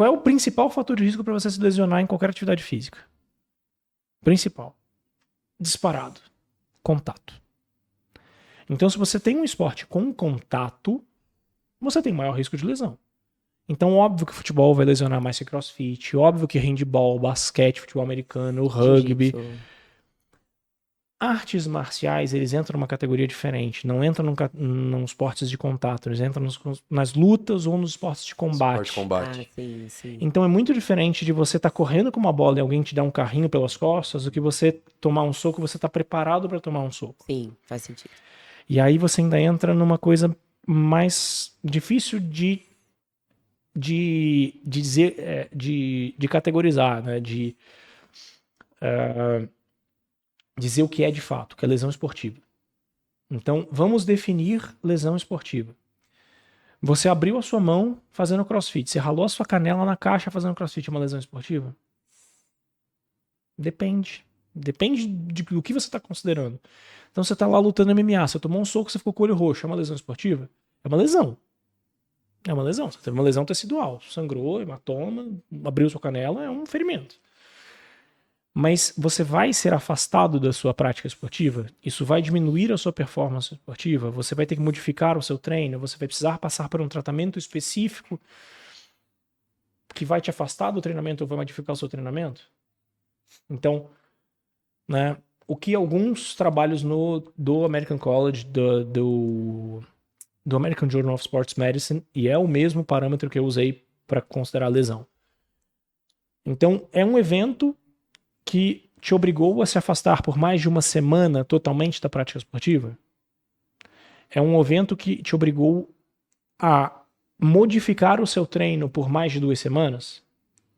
é o principal fator de risco para você se lesionar em qualquer atividade física? Principal. Disparado. Contato. Então, se você tem um esporte com contato, você tem maior risco de lesão. Então, óbvio que o futebol vai lesionar mais que crossfit, óbvio que handball, basquete, futebol americano, rugby. Jiu-jitsu. Artes marciais, eles entram numa categoria diferente. Não entram nos esportes de contato, eles entram nas lutas ou nos esportes de combate. Esporte combate. Ah, sim, sim. Então é muito diferente de você estar correndo com uma bola e alguém te dar um carrinho pelas costas do que você tomar um soco e você estar preparado para tomar um soco. Sim, faz sentido. E aí você ainda entra numa coisa mais difícil de dizer, de categorizar, né? De dizer o que é de fato, que é lesão esportiva. Então, vamos definir lesão esportiva. Você abriu a sua mão fazendo crossfit, você ralou a sua canela na caixa fazendo crossfit, é uma lesão esportiva? Depende. Depende do que você está considerando. Então, você está lá lutando MMA, você tomou um soco, você ficou com o olho roxo, é uma lesão esportiva? É uma lesão. É uma lesão. Você teve uma lesão tecidual, sangrou, hematoma, abriu sua canela, é um ferimento. Mas você vai ser afastado da sua prática esportiva? Isso vai diminuir a sua performance esportiva? Você vai ter que modificar o seu treino? Você vai precisar passar por um tratamento específico que vai te afastar do treinamento ou vai modificar o seu treinamento? Então, né, o que alguns trabalhos do American College, do American Journal of Sports Medicine, e é o mesmo parâmetro que eu usei para considerar a lesão. Então, é um evento que te obrigou a se afastar por mais de uma semana totalmente da prática esportiva? É um evento que te obrigou a modificar o seu treino por mais de 2 semanas?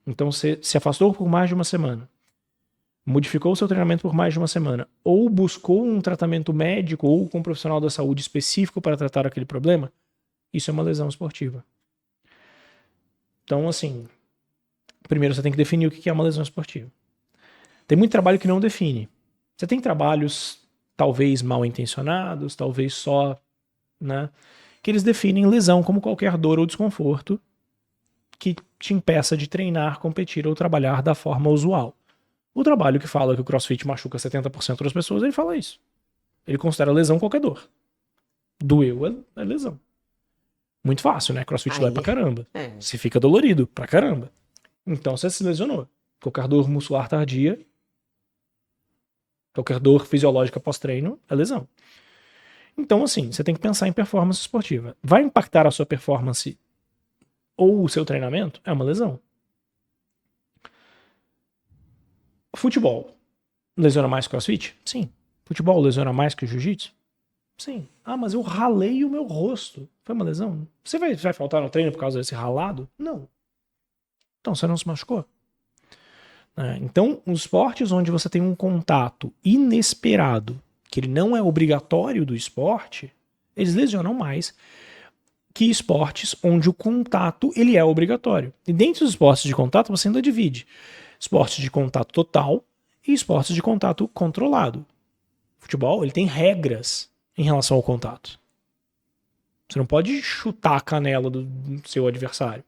Então você se afastou por mais de uma semana, modificou o seu treinamento por mais de uma semana, ou buscou um tratamento médico ou com um profissional da saúde específico para tratar aquele problema? Isso é uma lesão esportiva. Então, assim, primeiro você tem que definir o que é uma lesão esportiva. Tem muito trabalho que não define. Você tem trabalhos talvez mal intencionados, talvez só, né, que eles definem lesão como qualquer dor ou desconforto que te impeça de treinar, competir ou trabalhar da forma usual. O trabalho que fala que o CrossFit machuca 70% das pessoas, ele fala isso. Ele considera lesão qualquer dor. Doeu é lesão. Muito fácil, né? CrossFit dói pra caramba. Você fica dolorido pra caramba. Então você se lesionou. Qualquer dor muscular tardia, qualquer dor fisiológica pós-treino é lesão. Então, assim, você tem que pensar em performance esportiva. Vai impactar a sua performance ou o seu treinamento? É uma lesão. Futebol. Lesiona mais que o CrossFit? Sim. Futebol lesiona mais que o jiu-jitsu? Sim. Ah, mas eu ralei o meu rosto. Foi uma lesão? Você vai faltar no treino por causa desse ralado? Não. Então você não se machucou. Então, os esportes onde você tem um contato inesperado, que ele não é obrigatório do esporte, eles lesionam mais que esportes onde o contato ele é obrigatório. E dentro dos esportes de contato você ainda divide esportes de contato total e esportes de contato controlado. O futebol ele tem regras em relação ao contato. Você não pode chutar a canela do seu adversário.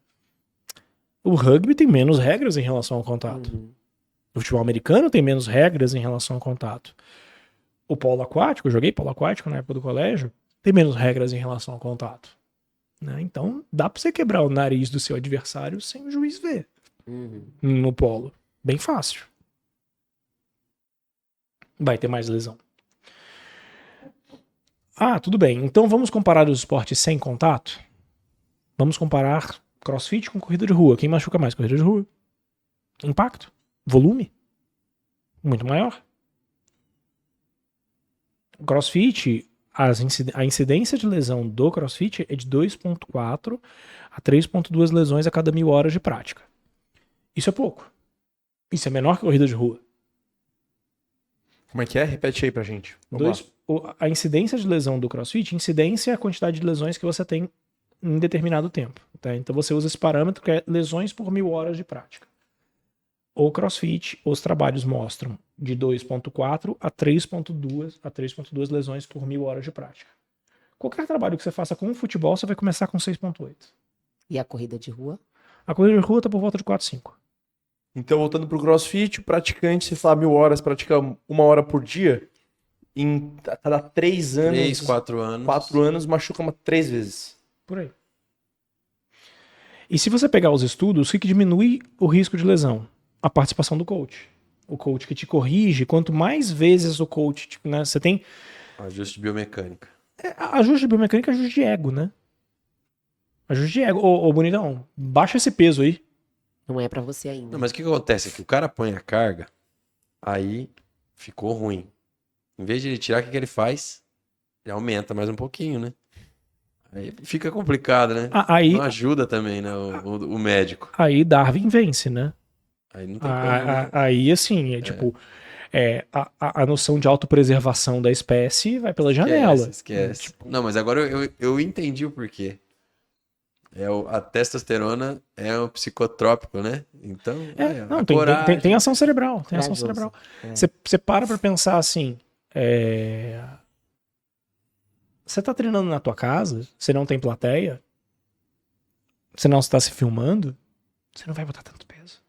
O rugby tem menos regras em relação ao contato. O futebol americano tem menos regras em relação ao contato. O polo aquático, eu joguei polo aquático na época do colégio, tem menos regras em relação ao contato. Né? Então, dá pra você quebrar o nariz do seu adversário sem o juiz ver. No polo. Bem fácil. Vai ter mais lesão. Ah, tudo bem. Então vamos comparar os esportes sem contato? Vamos comparar CrossFit com corrida de rua. Quem machuca mais? Corrida de rua. Impacto. Volume. Muito maior. CrossFit, a incidência de lesão do CrossFit é de 2,4 a 3,2 lesões a cada 1.000 horas de prática. Isso é pouco. Isso é menor que corrida de rua. Como é que é? Repete aí pra gente. Vamos lá. A incidência de lesão do CrossFit, incidência é a quantidade de lesões que você tem em determinado tempo. Tá? Então você usa esse parâmetro que é lesões por 1.000 horas de prática. O CrossFit, os trabalhos mostram de 2,4 a 3,2 lesões por 1.000 horas de prática. Qualquer trabalho que você faça com o futebol, você vai começar com 6,8. E a corrida de rua? A corrida de rua tá por volta de 4,5. Então, voltando pro CrossFit, o praticante, se falar 1.000 horas, pratica 1 hora por dia, em cada 3 anos... 3, 4 anos. 4 anos, machuca 3 vezes. Por aí. E se você pegar os estudos, o que diminui o risco de lesão? A participação do coach. O coach que te corrige, quanto mais vezes o coach... Tipo, né, você tem... Ajuste de biomecânica. Ajuste de biomecânica é ajuste de ego, né? Ajuste de ego. Ô, bonitão, baixa esse peso aí. Não é pra você ainda. Não, mas o que acontece é que o cara põe a carga, aí ficou ruim. Em vez de ele tirar, o que ele faz? Ele aumenta mais um pouquinho, né? Aí fica complicado, né? Aí, não ajuda também, né? O médico. Aí Darwin vence, né? Aí não tem como, né? Aí, assim, tipo... a noção de autopreservação da espécie vai pela janela. Esquece. Tipo... Não, mas agora eu entendi o porquê. A testosterona é um psicotrópico, né? Então, não, tem ação cerebral. Tem ação cerebral. Você para pra pensar assim... Você tá treinando na tua casa, você não tem plateia, você não está se filmando, você não vai botar tanto peso.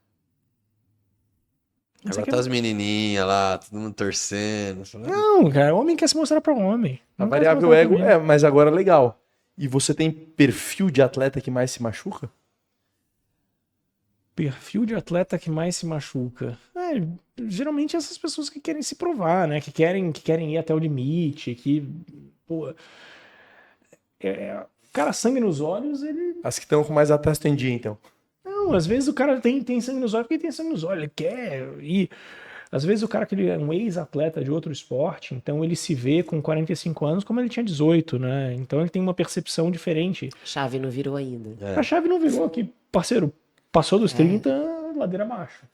Agora tá as menininhas lá, todo mundo torcendo. Não, cara, o homem quer se mostrar pra homem. A variável ego mas agora legal. E você tem perfil de atleta que mais se machuca? Perfil de atleta que mais se machuca. Geralmente essas pessoas que querem se provar, né? Que querem ir até o limite, que... Pô, cara, sangue nos olhos, ele... As que estão com mais atesto em dia, então. Não, às vezes o cara tem sangue nos olhos porque ele tem sangue nos olhos, ele quer ir... Às vezes o cara que ele é um ex-atleta de outro esporte, então ele se vê com 45 anos como ele tinha 18, né? Então ele tem uma percepção diferente. A chave não virou ainda. A chave não virou aqui, parceiro. Passou dos 30, ladeira abaixo.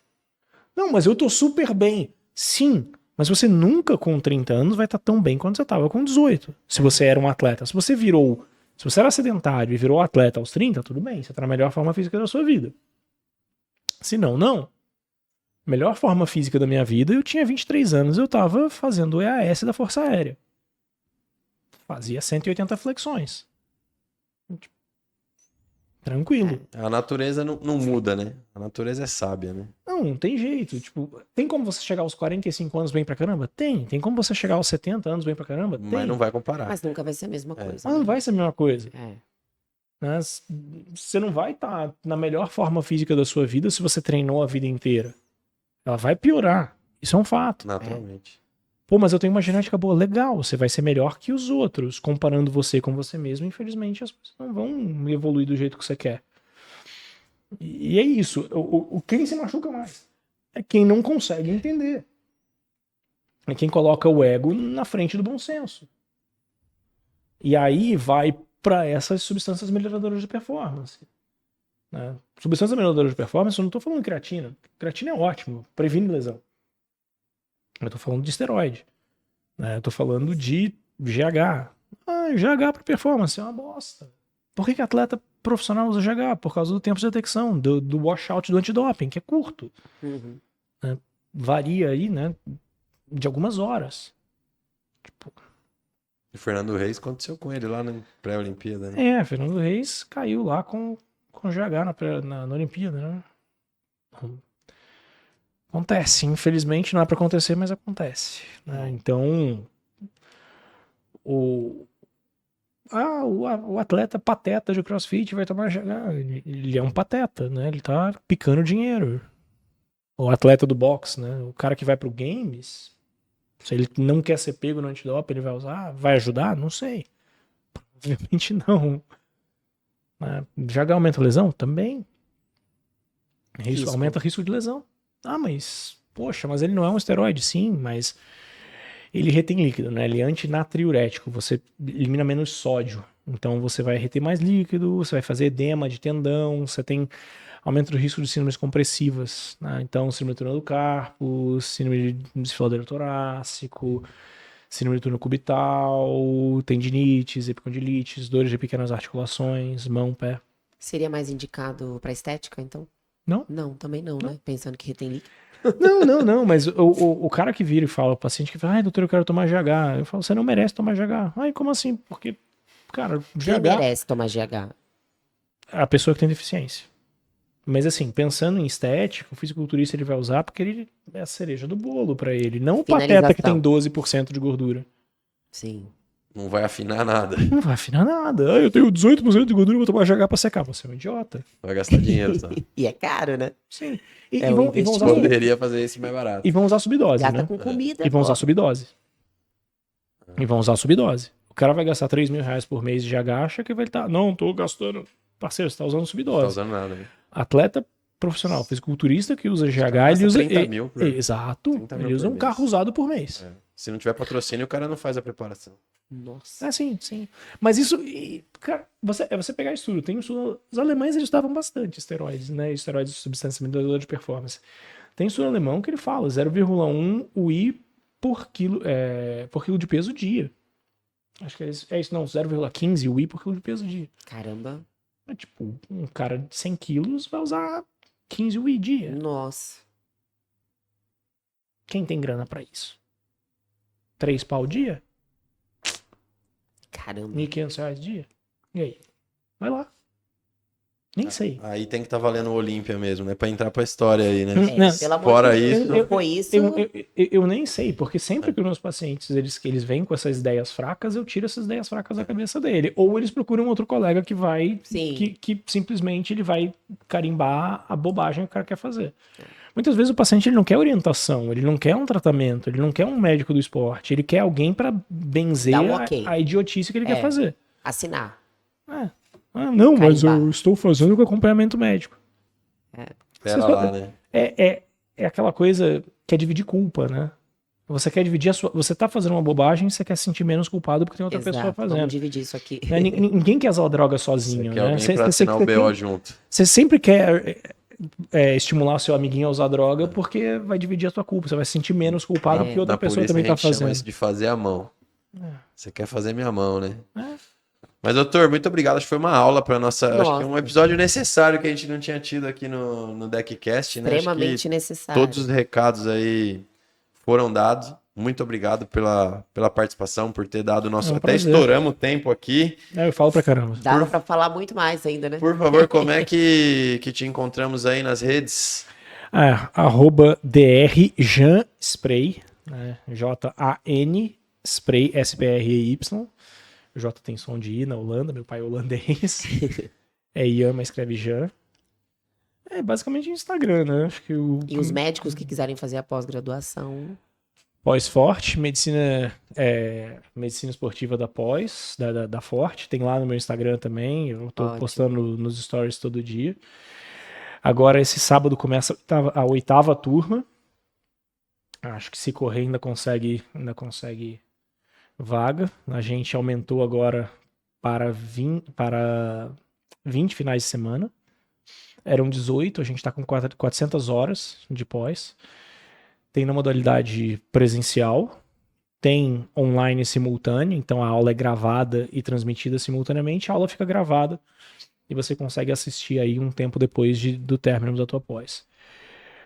Não, mas eu tô super bem. Sim, mas você nunca com 30 anos vai estar tão bem quanto você tava com 18. Se você era um atleta. Se você era sedentário e virou atleta aos 30, tudo bem. Você tá na melhor forma física da sua vida. Se não, não. Melhor forma física da minha vida, eu tinha 23 anos, eu tava fazendo o EAS da Força Aérea. Fazia 180 flexões. Tranquilo. A natureza não muda, né? A natureza é sábia, né? Não tem jeito. Tipo, tem como você chegar aos 45 anos bem pra caramba? Tem. Tem como você chegar aos 70 anos bem pra caramba? Tem. Mas não vai comparar. Mas nunca vai ser a mesma coisa. Mas não vai ser a mesma coisa. É. Você não vai estar na melhor forma física da sua vida se você treinou a vida inteira. Ela vai piorar. Isso é um fato. Naturalmente. Pô, mas eu tenho uma genética boa. Legal, você vai ser melhor que os outros. Comparando você com você mesmo, infelizmente as coisas não vão evoluir do jeito que você quer. E é isso. Quem se machuca mais é quem não consegue entender. É quem coloca o ego na frente do bom senso. E aí vai para essas substâncias melhoradoras de performance. Né? Substâncias melhoradoras de performance, eu não estou falando de creatina. Creatina é ótimo, previne lesão. Eu estou falando de esteroide. Né? Eu estou falando de GH. GH para performance é uma bosta. Por que atleta profissional usa GH? Por causa do tempo de detecção, do washout do antidoping, que é curto. Uhum. Né? Varia aí, né, de algumas horas. Tipo, O Fernando Reis aconteceu com ele lá na pré-Olimpíada, né? Fernando Reis caiu lá com GH na Olimpíada, né? Acontece, infelizmente não é pra acontecer, mas acontece. Né? Então, o atleta pateta de CrossFit vai tomar GH. Ele é um pateta, né? Ele tá picando dinheiro. O atleta do boxe, né? O cara que vai pro games, se ele não quer ser pego no antidoping, ele vai usar? Vai ajudar? Não sei. Provavelmente não. GH aumenta a lesão? Também. Risco. Aumenta o risco de lesão. Mas, poxa, mas ele não é um esteroide? Sim, mas ele retém líquido, né? Ele é antinatriurético, você elimina menos sódio. Então você vai reter mais líquido, você vai fazer edema de tendão, você tem aumento do risco de síndromes compressivas, né? Então síndrome de túnel do carpo, síndrome de desfiladeiro torácico, síndrome de túnel cubital, tendinites, epicondilites, dores de pequenas articulações, mão, pé. Seria mais indicado para estética, então? Não? Não, também não, né? Pensando que retém líquido. Não, mas o cara que vira e fala, o paciente que fala, doutor, eu quero tomar GH. Eu falo, você não merece tomar GH. Como assim? Porque, cara, GH... Quem merece tomar GH? A pessoa que tem deficiência. Mas assim, pensando em estética, o fisiculturista ele vai usar porque ele é a cereja do bolo pra ele. Não o pateta que tem 12% de gordura. Sim. Não vai afinar nada. Não vai afinar nada. Eu tenho 18% de gordura e vou tomar GH pra secar. Você é um idiota. Vai gastar dinheiro, tá? E é caro, né? Sim. E um vão usar Poderia fazer isso mais barato. E vão usar subdose, Gasta né? com comida. E vão usar pô. subdose. E vão usar subdose. O cara vai gastar R$3.000 por mês de GH, acha que vai estar... Não, tô gastando... Parceiro, você tá usando Não subdose. tá usando nada, né? Atleta profissional, fisiculturista que usa GH, cara ele usa... 30 mil por- Exato. 30 mil Ele usa por um mês. carro usado por mês. É. Se não tiver patrocínio, o cara não faz a preparação. Nossa. Sim. Mas isso, cara, você pegar estudo, tem estudo, os alemães eles davam bastante esteroides, né? Esteroides de substância melhoradora de performance. Tem estudo alemão que ele fala 0,1 UI por quilo de peso dia. Acho que é isso, não, 0,15 UI por quilo de peso dia. Caramba. É tipo, um cara de 100 quilos vai usar 15 UI dia. Nossa. Quem tem grana pra isso? 3 pau dia? Caramba. R$1.500 dia? E aí? Vai lá. Nem sei. Aí tem que estar valendo o Olímpia mesmo, né? Pra entrar pra história aí, né? Não, Pelo amor fora de Deus, isso- não foi isso. Eu nem sei, porque sempre que os meus pacientes eles vêm com essas ideias fracas, eu tiro essas ideias fracas da cabeça dele. Ou eles procuram outro colega que vai, Sim. que simplesmente ele vai carimbar a bobagem que o cara quer fazer. Muitas vezes o paciente ele não quer orientação, ele não quer um tratamento, ele não quer um médico do esporte, ele quer alguém pra benzer Dá um ok. a idiotice que ele quer fazer. Assinar. Não, mas Carimbar. eu estou fazendo com acompanhamento médico. Pera lá, né? É aquela coisa que é dividir culpa, né? Você quer dividir você tá fazendo uma bobagem e você quer se sentir menos culpado porque tem outra pessoa Exato. fazendo. Vamos dividir isso aqui. Né? Ninguém quer usar a droga Você sozinho, quer né? alguém pra assinar o BO junto. Você sempre quer estimular o seu amiguinho a usar droga porque vai dividir a tua culpa. Você vai se sentir menos culpado porque outra Na pessoa polícia também a tá gente chama fazendo. isso de fazer a mão. Você quer fazer minha mão, né? É. Mas, doutor, muito obrigado. Acho que foi uma aula para nossa. Acho que é um Nossa. episódio necessário que a gente não tinha tido aqui no Deckcast, né? Acho Extremamente que necessário. todos os recados aí foram dados. Muito obrigado pela participação, por ter dado o nosso. É um Até prazer. estouramos o tempo aqui. Eu falo pra caramba. Dava pra falar muito mais ainda, né? Por favor, como é que te encontramos aí nas redes? @drjanspray, né? Jan spray, S-P-R-E-Y. O J tem som de I na Holanda, meu pai é holandês. É Ian, mas escreve Jan. É basicamente Instagram, né? Acho que E os médicos que quiserem fazer a pós-graduação. Pós-Forte, medicina esportiva da Pós, da Forte, tem lá no meu Instagram também, eu tô Ótimo. postando nos stories todo dia. Agora, esse sábado começa a 8ª turma, Acho que se correr ainda consegue vaga. A gente aumentou agora para 20 finais de semana. Eram 18, a gente está com 400 horas de pós. Tem na modalidade presencial, tem online simultâneo, então a aula é gravada e transmitida simultaneamente, a aula fica gravada e você consegue assistir aí um tempo depois do término da tua pós.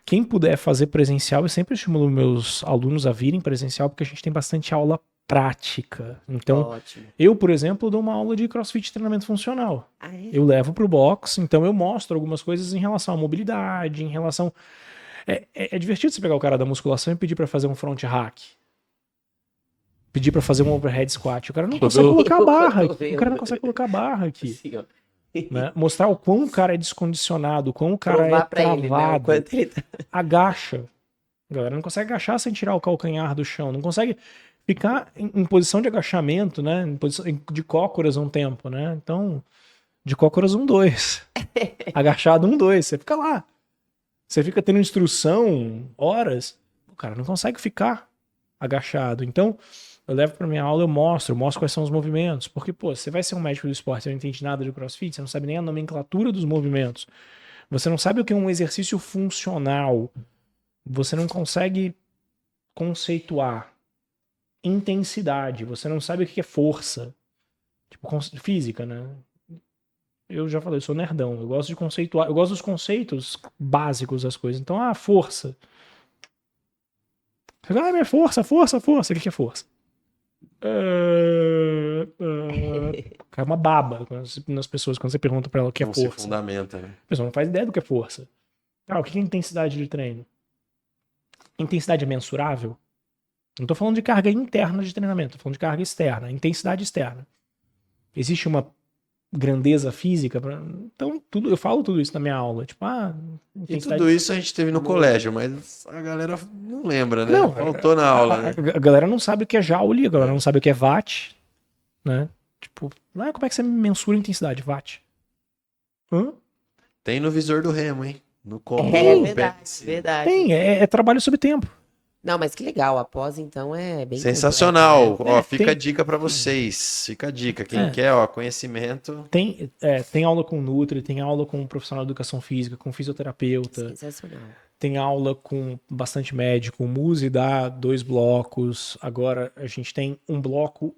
Quem puder fazer presencial, eu sempre estimulo meus alunos a virem presencial, porque a gente tem bastante aula prática. Então, Ótimo. eu, por exemplo, dou uma aula de CrossFit treinamento funcional. Ah, é? Eu levo pro box, então eu mostro algumas coisas em relação à mobilidade, em relação... É divertido você pegar o cara da musculação e pedir pra fazer um front hack. Pedir pra fazer um overhead squat. O cara não consegue colocar a barra. O cara não consegue colocar a barra aqui. Assim, ó. Né? Mostrar o quão o cara é descondicionado, o quão o cara Provar é pra ele, né? O travado. quanto ele tá... Agacha. A galera não consegue agachar sem tirar o calcanhar do chão. Não consegue ficar em posição de agachamento, né? Em posição de cócoras um tempo, né? Então, de cócoras 1, 2. Agachado 1, 2. Você fica lá. Você fica tendo instrução horas. O cara não consegue ficar agachado. Então, eu levo pra minha aula, eu mostro quais são os movimentos. Porque, pô, você vai ser um médico do esporte, você não entende nada de CrossFit, você não sabe nem a nomenclatura dos movimentos. Você não sabe o que é um exercício funcional. Você não consegue conceituar intensidade. Você não sabe o que é força. Tipo, física, né? Eu já falei, eu sou nerdão. Eu gosto de conceituar. Eu gosto dos conceitos básicos das coisas. Então, força. Minha força. O que é força? Cai uma baba nas pessoas quando você pergunta pra ela o que é Não se força. fundamenta, né? A pessoa não faz ideia do que é força. O que é intensidade de treino? Intensidade é mensurável? Não tô falando de carga interna de treinamento, tô falando de carga externa, intensidade externa. Existe uma grandeza física? Então, eu falo tudo isso na minha aula. Tipo, E tudo isso a gente teve no colégio, mas a galera não lembra, né? Não, faltou na aula, né? A galera não sabe o que é joule, a galera não sabe o que é watt, né? Tipo, como é que você mensura a intensidade? Watt. Tem no visor do remo, hein? No combo. É verdade. Tem, é trabalho sob tempo. Não, mas que legal. A pós, então, é bem Sensacional. completa, né? Ó, fica tem- a dica pra vocês. Fica a dica. Quem quer, conhecimento. Tem aula com Nutri, tem aula com um profissional de educação física, com fisioterapeuta, Sensacional. tem aula com bastante médico, o Muzi dá 2 blocos, agora a gente tem um bloco,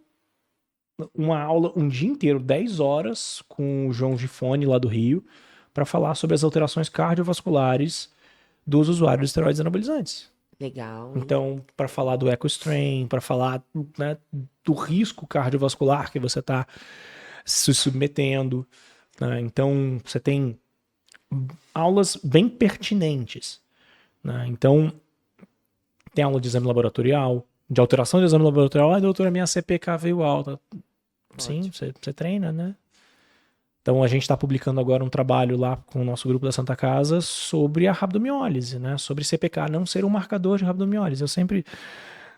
uma aula um dia inteiro, 10 horas, com o João Gifone lá do Rio, para falar sobre as alterações cardiovasculares dos usuários de esteroides anabolizantes. Legal. Então, para falar do EcoStrain, para falar, né, do risco cardiovascular que você está se submetendo, né? Então, você tem aulas bem pertinentes, né? Então, tem aula de exame laboratorial, de alteração de exame laboratorial. Doutora, minha CPK veio alta. Sim, você treina, né? Então, a gente está publicando agora um trabalho lá com o nosso grupo da Santa Casa sobre a rabdomiólise, né? Sobre CPK não ser um marcador de rabdomiólise. Eu sempre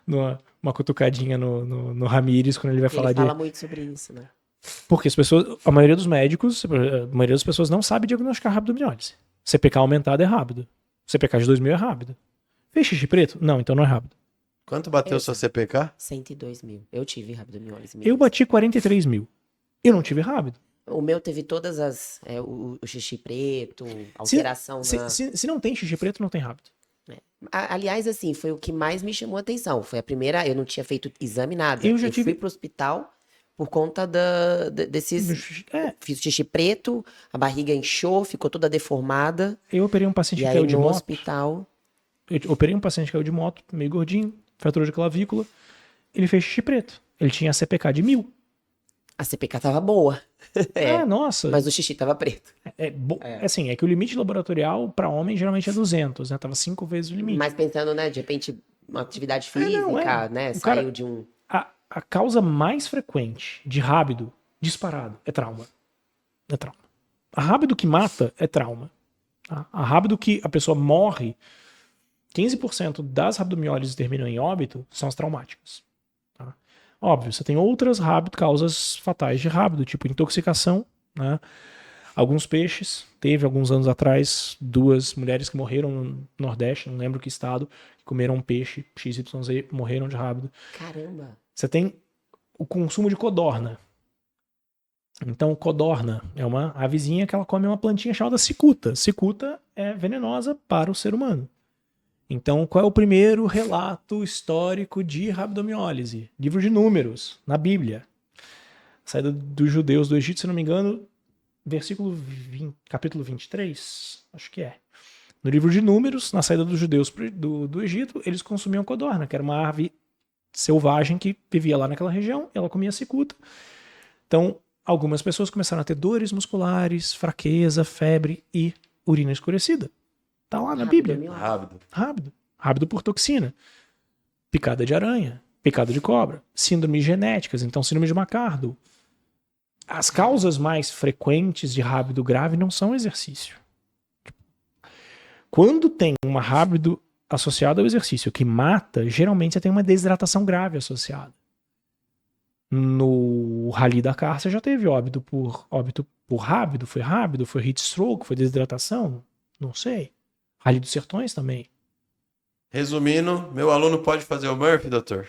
dou uma cutucadinha no Ramires quando ele vai falar Ele fala muito sobre isso, né? Porque a maioria dos médicos, a maioria das pessoas não sabe diagnosticar rabdomiólise. CPK aumentado é rápido. CPK de 2000 é rápido. Fez xixi preto? Não, então não é rápido. Quanto bateu sua CPK? 102 mil. Eu tive rabdomiólise mesmo. Eu bati 43 mil. Eu não tive rápido. O meu teve todas as... o xixi preto, alteração na... Se não tem xixi preto, não tem rápido. Aliás, assim, foi o que mais me chamou a atenção. Foi a primeira... Eu não tinha feito exame, nada. Eu já tive- fui pro hospital por conta desses... Fiz xixi preto, a barriga inchou, ficou toda deformada. Eu operei um paciente E que aí, caiu de no moto. hospital... Eu operei um paciente que caiu de moto, meio gordinho, fratura de clavícula. Ele fez xixi preto. Ele tinha CPK de 1000. A CPK tava boa. Nossa. Mas o xixi tava preto. Assim, é que o limite laboratorial para homem geralmente é 200, né? Tava 5 vezes o limite. Mas pensando, né, de repente, uma atividade física, não, né? O cara- Saiu de um... A causa mais frequente de rábido disparado é trauma. É trauma. A rábido que mata é trauma. Tá? A rábido que a pessoa morre, 15% das rabdomiólises que terminam em óbito são as traumáticas. Tá? Óbvio, você tem outras causas fatais de rábido, tipo intoxicação, né? Alguns peixes, teve alguns anos atrás 2 mulheres que morreram no Nordeste, não lembro que estado, que comeram um peixe XYZ, morreram de rábido. Caramba. Você tem o consumo de codorna. Então, codorna é uma avezinha que ela come uma plantinha chamada cicuta. Cicuta é venenosa para o ser humano. Então, qual é o primeiro relato histórico de rabdomiólise? Livro de Números, na Bíblia. Saída dos judeus do Egito, se não me engano, capítulo 23, acho que é. No livro de Números, na saída dos judeus do Egito, eles consumiam codorna, que era uma ave selvagem que vivia lá naquela região, ela comia cicuta. Então, algumas pessoas começaram a ter dores musculares, fraqueza, febre e urina escurecida. Tá lá na Bíblia. Rábido por toxina. Picada de aranha, picada de cobra, síndromes genéticas, então síndrome de Macardo. As causas mais frequentes de rábido grave não são exercício. Quando tem uma rábido associada ao exercício que mata, geralmente você tem uma desidratação grave associada. No Rally Dakar você já teve óbito por rábido, foi heat stroke, foi desidratação, não sei. Rally dos Sertões também. Resumindo, meu aluno pode fazer o Murphy, doutor?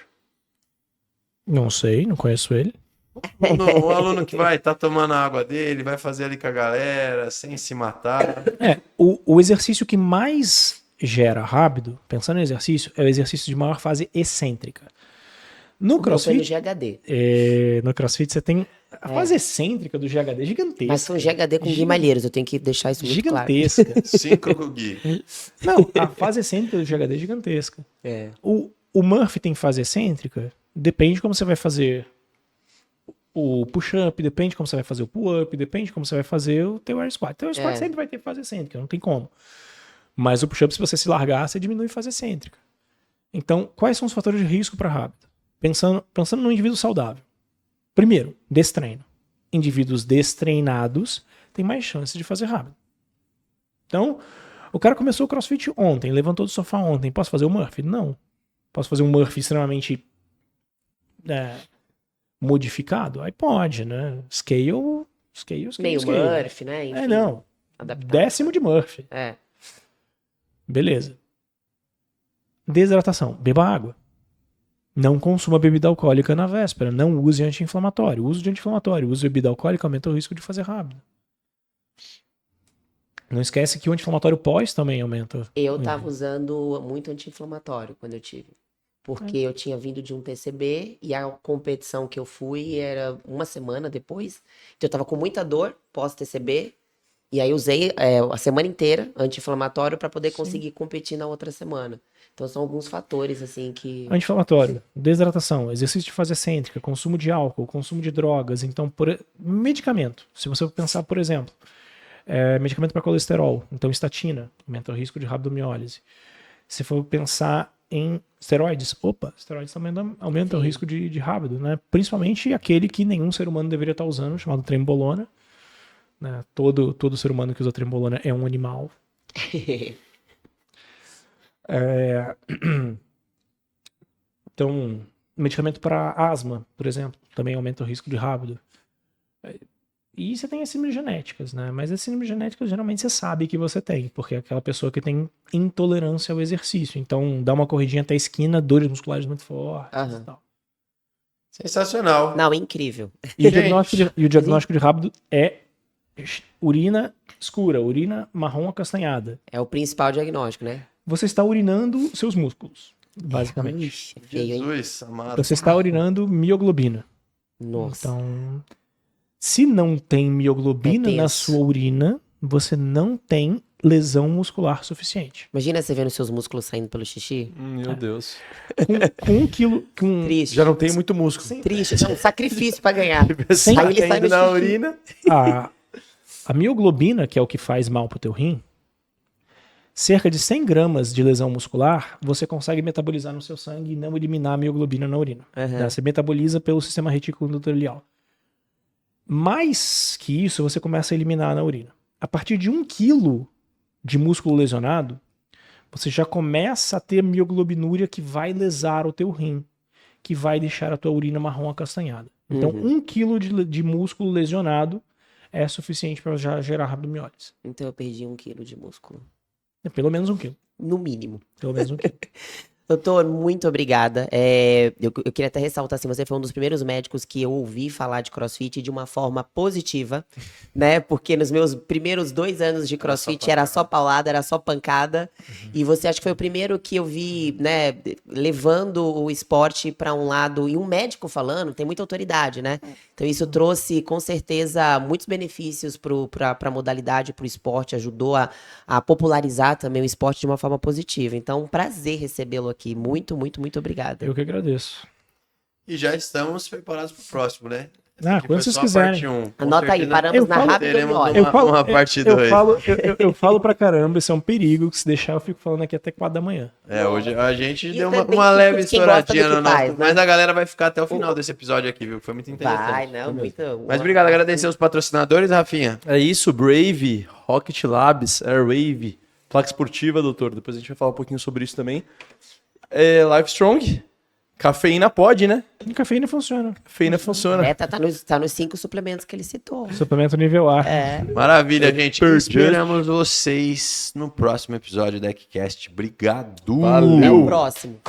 Não sei, não conheço ele. O aluno que vai estar tomando a água dele, vai fazer ali com a galera, sem se matar. O exercício que mais gera rábido, pensando no exercício, é o exercício de maior fase excêntrica. No CrossFit, no CrossFit você tem a fase excêntrica do GHD gigantesca. Mas foi um GHD com Gui Malheiros, eu tenho que deixar isso muito gigantesca. claro. 5 com o Gui. Não, a fase excêntrica do GHD é gigantesca. O Murphy tem fase excêntrica, depende de como você vai fazer o push-up, depende de como você vai fazer o pull-up, depende de como você vai fazer o teu air squat. O air squat sempre vai ter fase excêntrica, não tem como. Mas o push-up, se você se largar, você diminui fase excêntrica. Então, quais são os fatores de risco para rápido? Pensando no indivíduo saudável. Primeiro, destreino. Indivíduos destreinados têm mais chance de fazer rápido. Então, o cara começou o CrossFit ontem, levantou do sofá ontem. Posso fazer o Murphy? Não. Posso fazer um Murphy extremamente modificado? Aí pode, né? Scale. Meio Murphy, né? Enfim, não. adaptado. 10º de Murphy. Beleza. Desidratação. Beba água. Não consuma bebida alcoólica na véspera. Não use anti-inflamatório. Uso de anti-inflamatório. Uso de bebida alcoólica aumenta o risco de fazer rápido. Não esquece que o anti-inflamatório pós também aumenta. Eu tava usando muito anti-inflamatório quando eu tive. Porque eu tinha vindo de um TCB e a competição que eu fui era uma semana depois. Então eu tava com muita dor pós-TCB. E aí usei a semana inteira anti-inflamatório para poder conseguir competir na outra semana. Então são alguns fatores assim que... Anti-inflamatório, desidratação, exercício de fase excêntrica, consumo de álcool, consumo de drogas. Então, medicamento. Se você pensar, por exemplo, medicamento para colesterol, então estatina, aumenta o risco de rabdomiólise. Se for pensar em esteroides, esteroides também aumenta o risco de rábido, né? Principalmente aquele que nenhum ser humano deveria estar usando, chamado trembolona. Né? Todo ser humano que usa trembolona é um animal. Então, medicamento para asma, por exemplo, também aumenta o risco de rábido. E você tem as síndromes genéticas, né? Mas as síndromes genéticas geralmente você sabe que você tem, porque é aquela pessoa que tem intolerância ao exercício. Então, dá uma corridinha até a esquina, dores musculares muito fortes e tal. Sensacional. Não, incrível. E o diagnóstico de rábido é urina escura, urina marrom acastanhada. É o principal diagnóstico, né? Você está urinando seus músculos, basicamente. Ixi, feio, hein? Jesus, amado. Você está urinando mioglobina. Nossa. Então, se não tem mioglobina na tenso. sua urina, você não tem lesão muscular suficiente. Imagina você vendo seus músculos saindo pelo xixi. Meu Deus. Com 1 quilo... Triste. Já não tem muito músculo. Triste. É um sacrifício pra ganhar. Sem- Aí ele sai Indo no na xixi. urina. A mioglobina, que é o que faz mal pro teu rim, cerca de 100 gramas de lesão muscular, você consegue metabolizar no seu sangue e não eliminar a mioglobina na urina. Né? Você metaboliza pelo sistema retículo endotelial. Mais que isso, você começa a eliminar na urina. A partir de 1 quilo de músculo lesionado, você já começa a ter mioglobinúria que vai lesar o teu rim, que vai deixar a tua urina marrom acastanhada. Então, 1 quilo de músculo lesionado é suficiente para já gerar rabdomiólise. Então eu perdi 1 quilo de músculo. É pelo menos 1 quilo. No mínimo. Pelo menos 1 quilo. Doutor, muito obrigada. Eu queria até ressaltar assim, você foi um dos primeiros médicos que eu ouvi falar de CrossFit de uma forma positiva, né? Porque nos meus primeiros 2 anos de CrossFit era só paulada, era só pancada. E você acho que foi o primeiro que eu vi, né, levando o esporte para um lado, e um médico falando, tem muita autoridade, né? Então isso trouxe com certeza muitos benefícios para a modalidade, para o esporte, ajudou a popularizar também o esporte de uma forma positiva. Então, um prazer recebê-lo aqui. Muito, muito, muito obrigada. Eu que agradeço. E já estamos preparados para o próximo, né? Ah, quando vocês quiserem. Anota aí, paramos na teremos rabdomiólise. uma parte 2. Eu falo pra caramba, isso é um perigo, que se deixar eu fico falando aqui até 4 da manhã. Hoje a gente Isso deu é bem uma leve típico de quem gosta do estouradinha que no nosso... faz, né? Mas a galera vai ficar até o final desse episódio aqui, viu? Foi muito interessante. Vai, não, muito. Mas obrigado, agradecer os patrocinadores, Rafinha. É isso, Brave, Rocket Labs, Airwave, placa esportiva, doutor. Depois a gente vai falar um pouquinho sobre isso também. Life Strong, cafeína pode, né? E cafeína funciona. Cafeína funciona. Tá nos 5 suplementos que ele citou. Suplemento nível A. Maravilha, gente. Perfeito. Esperamos vocês no próximo episódio da Equicast. Obrigado. Valeu. Até o próximo.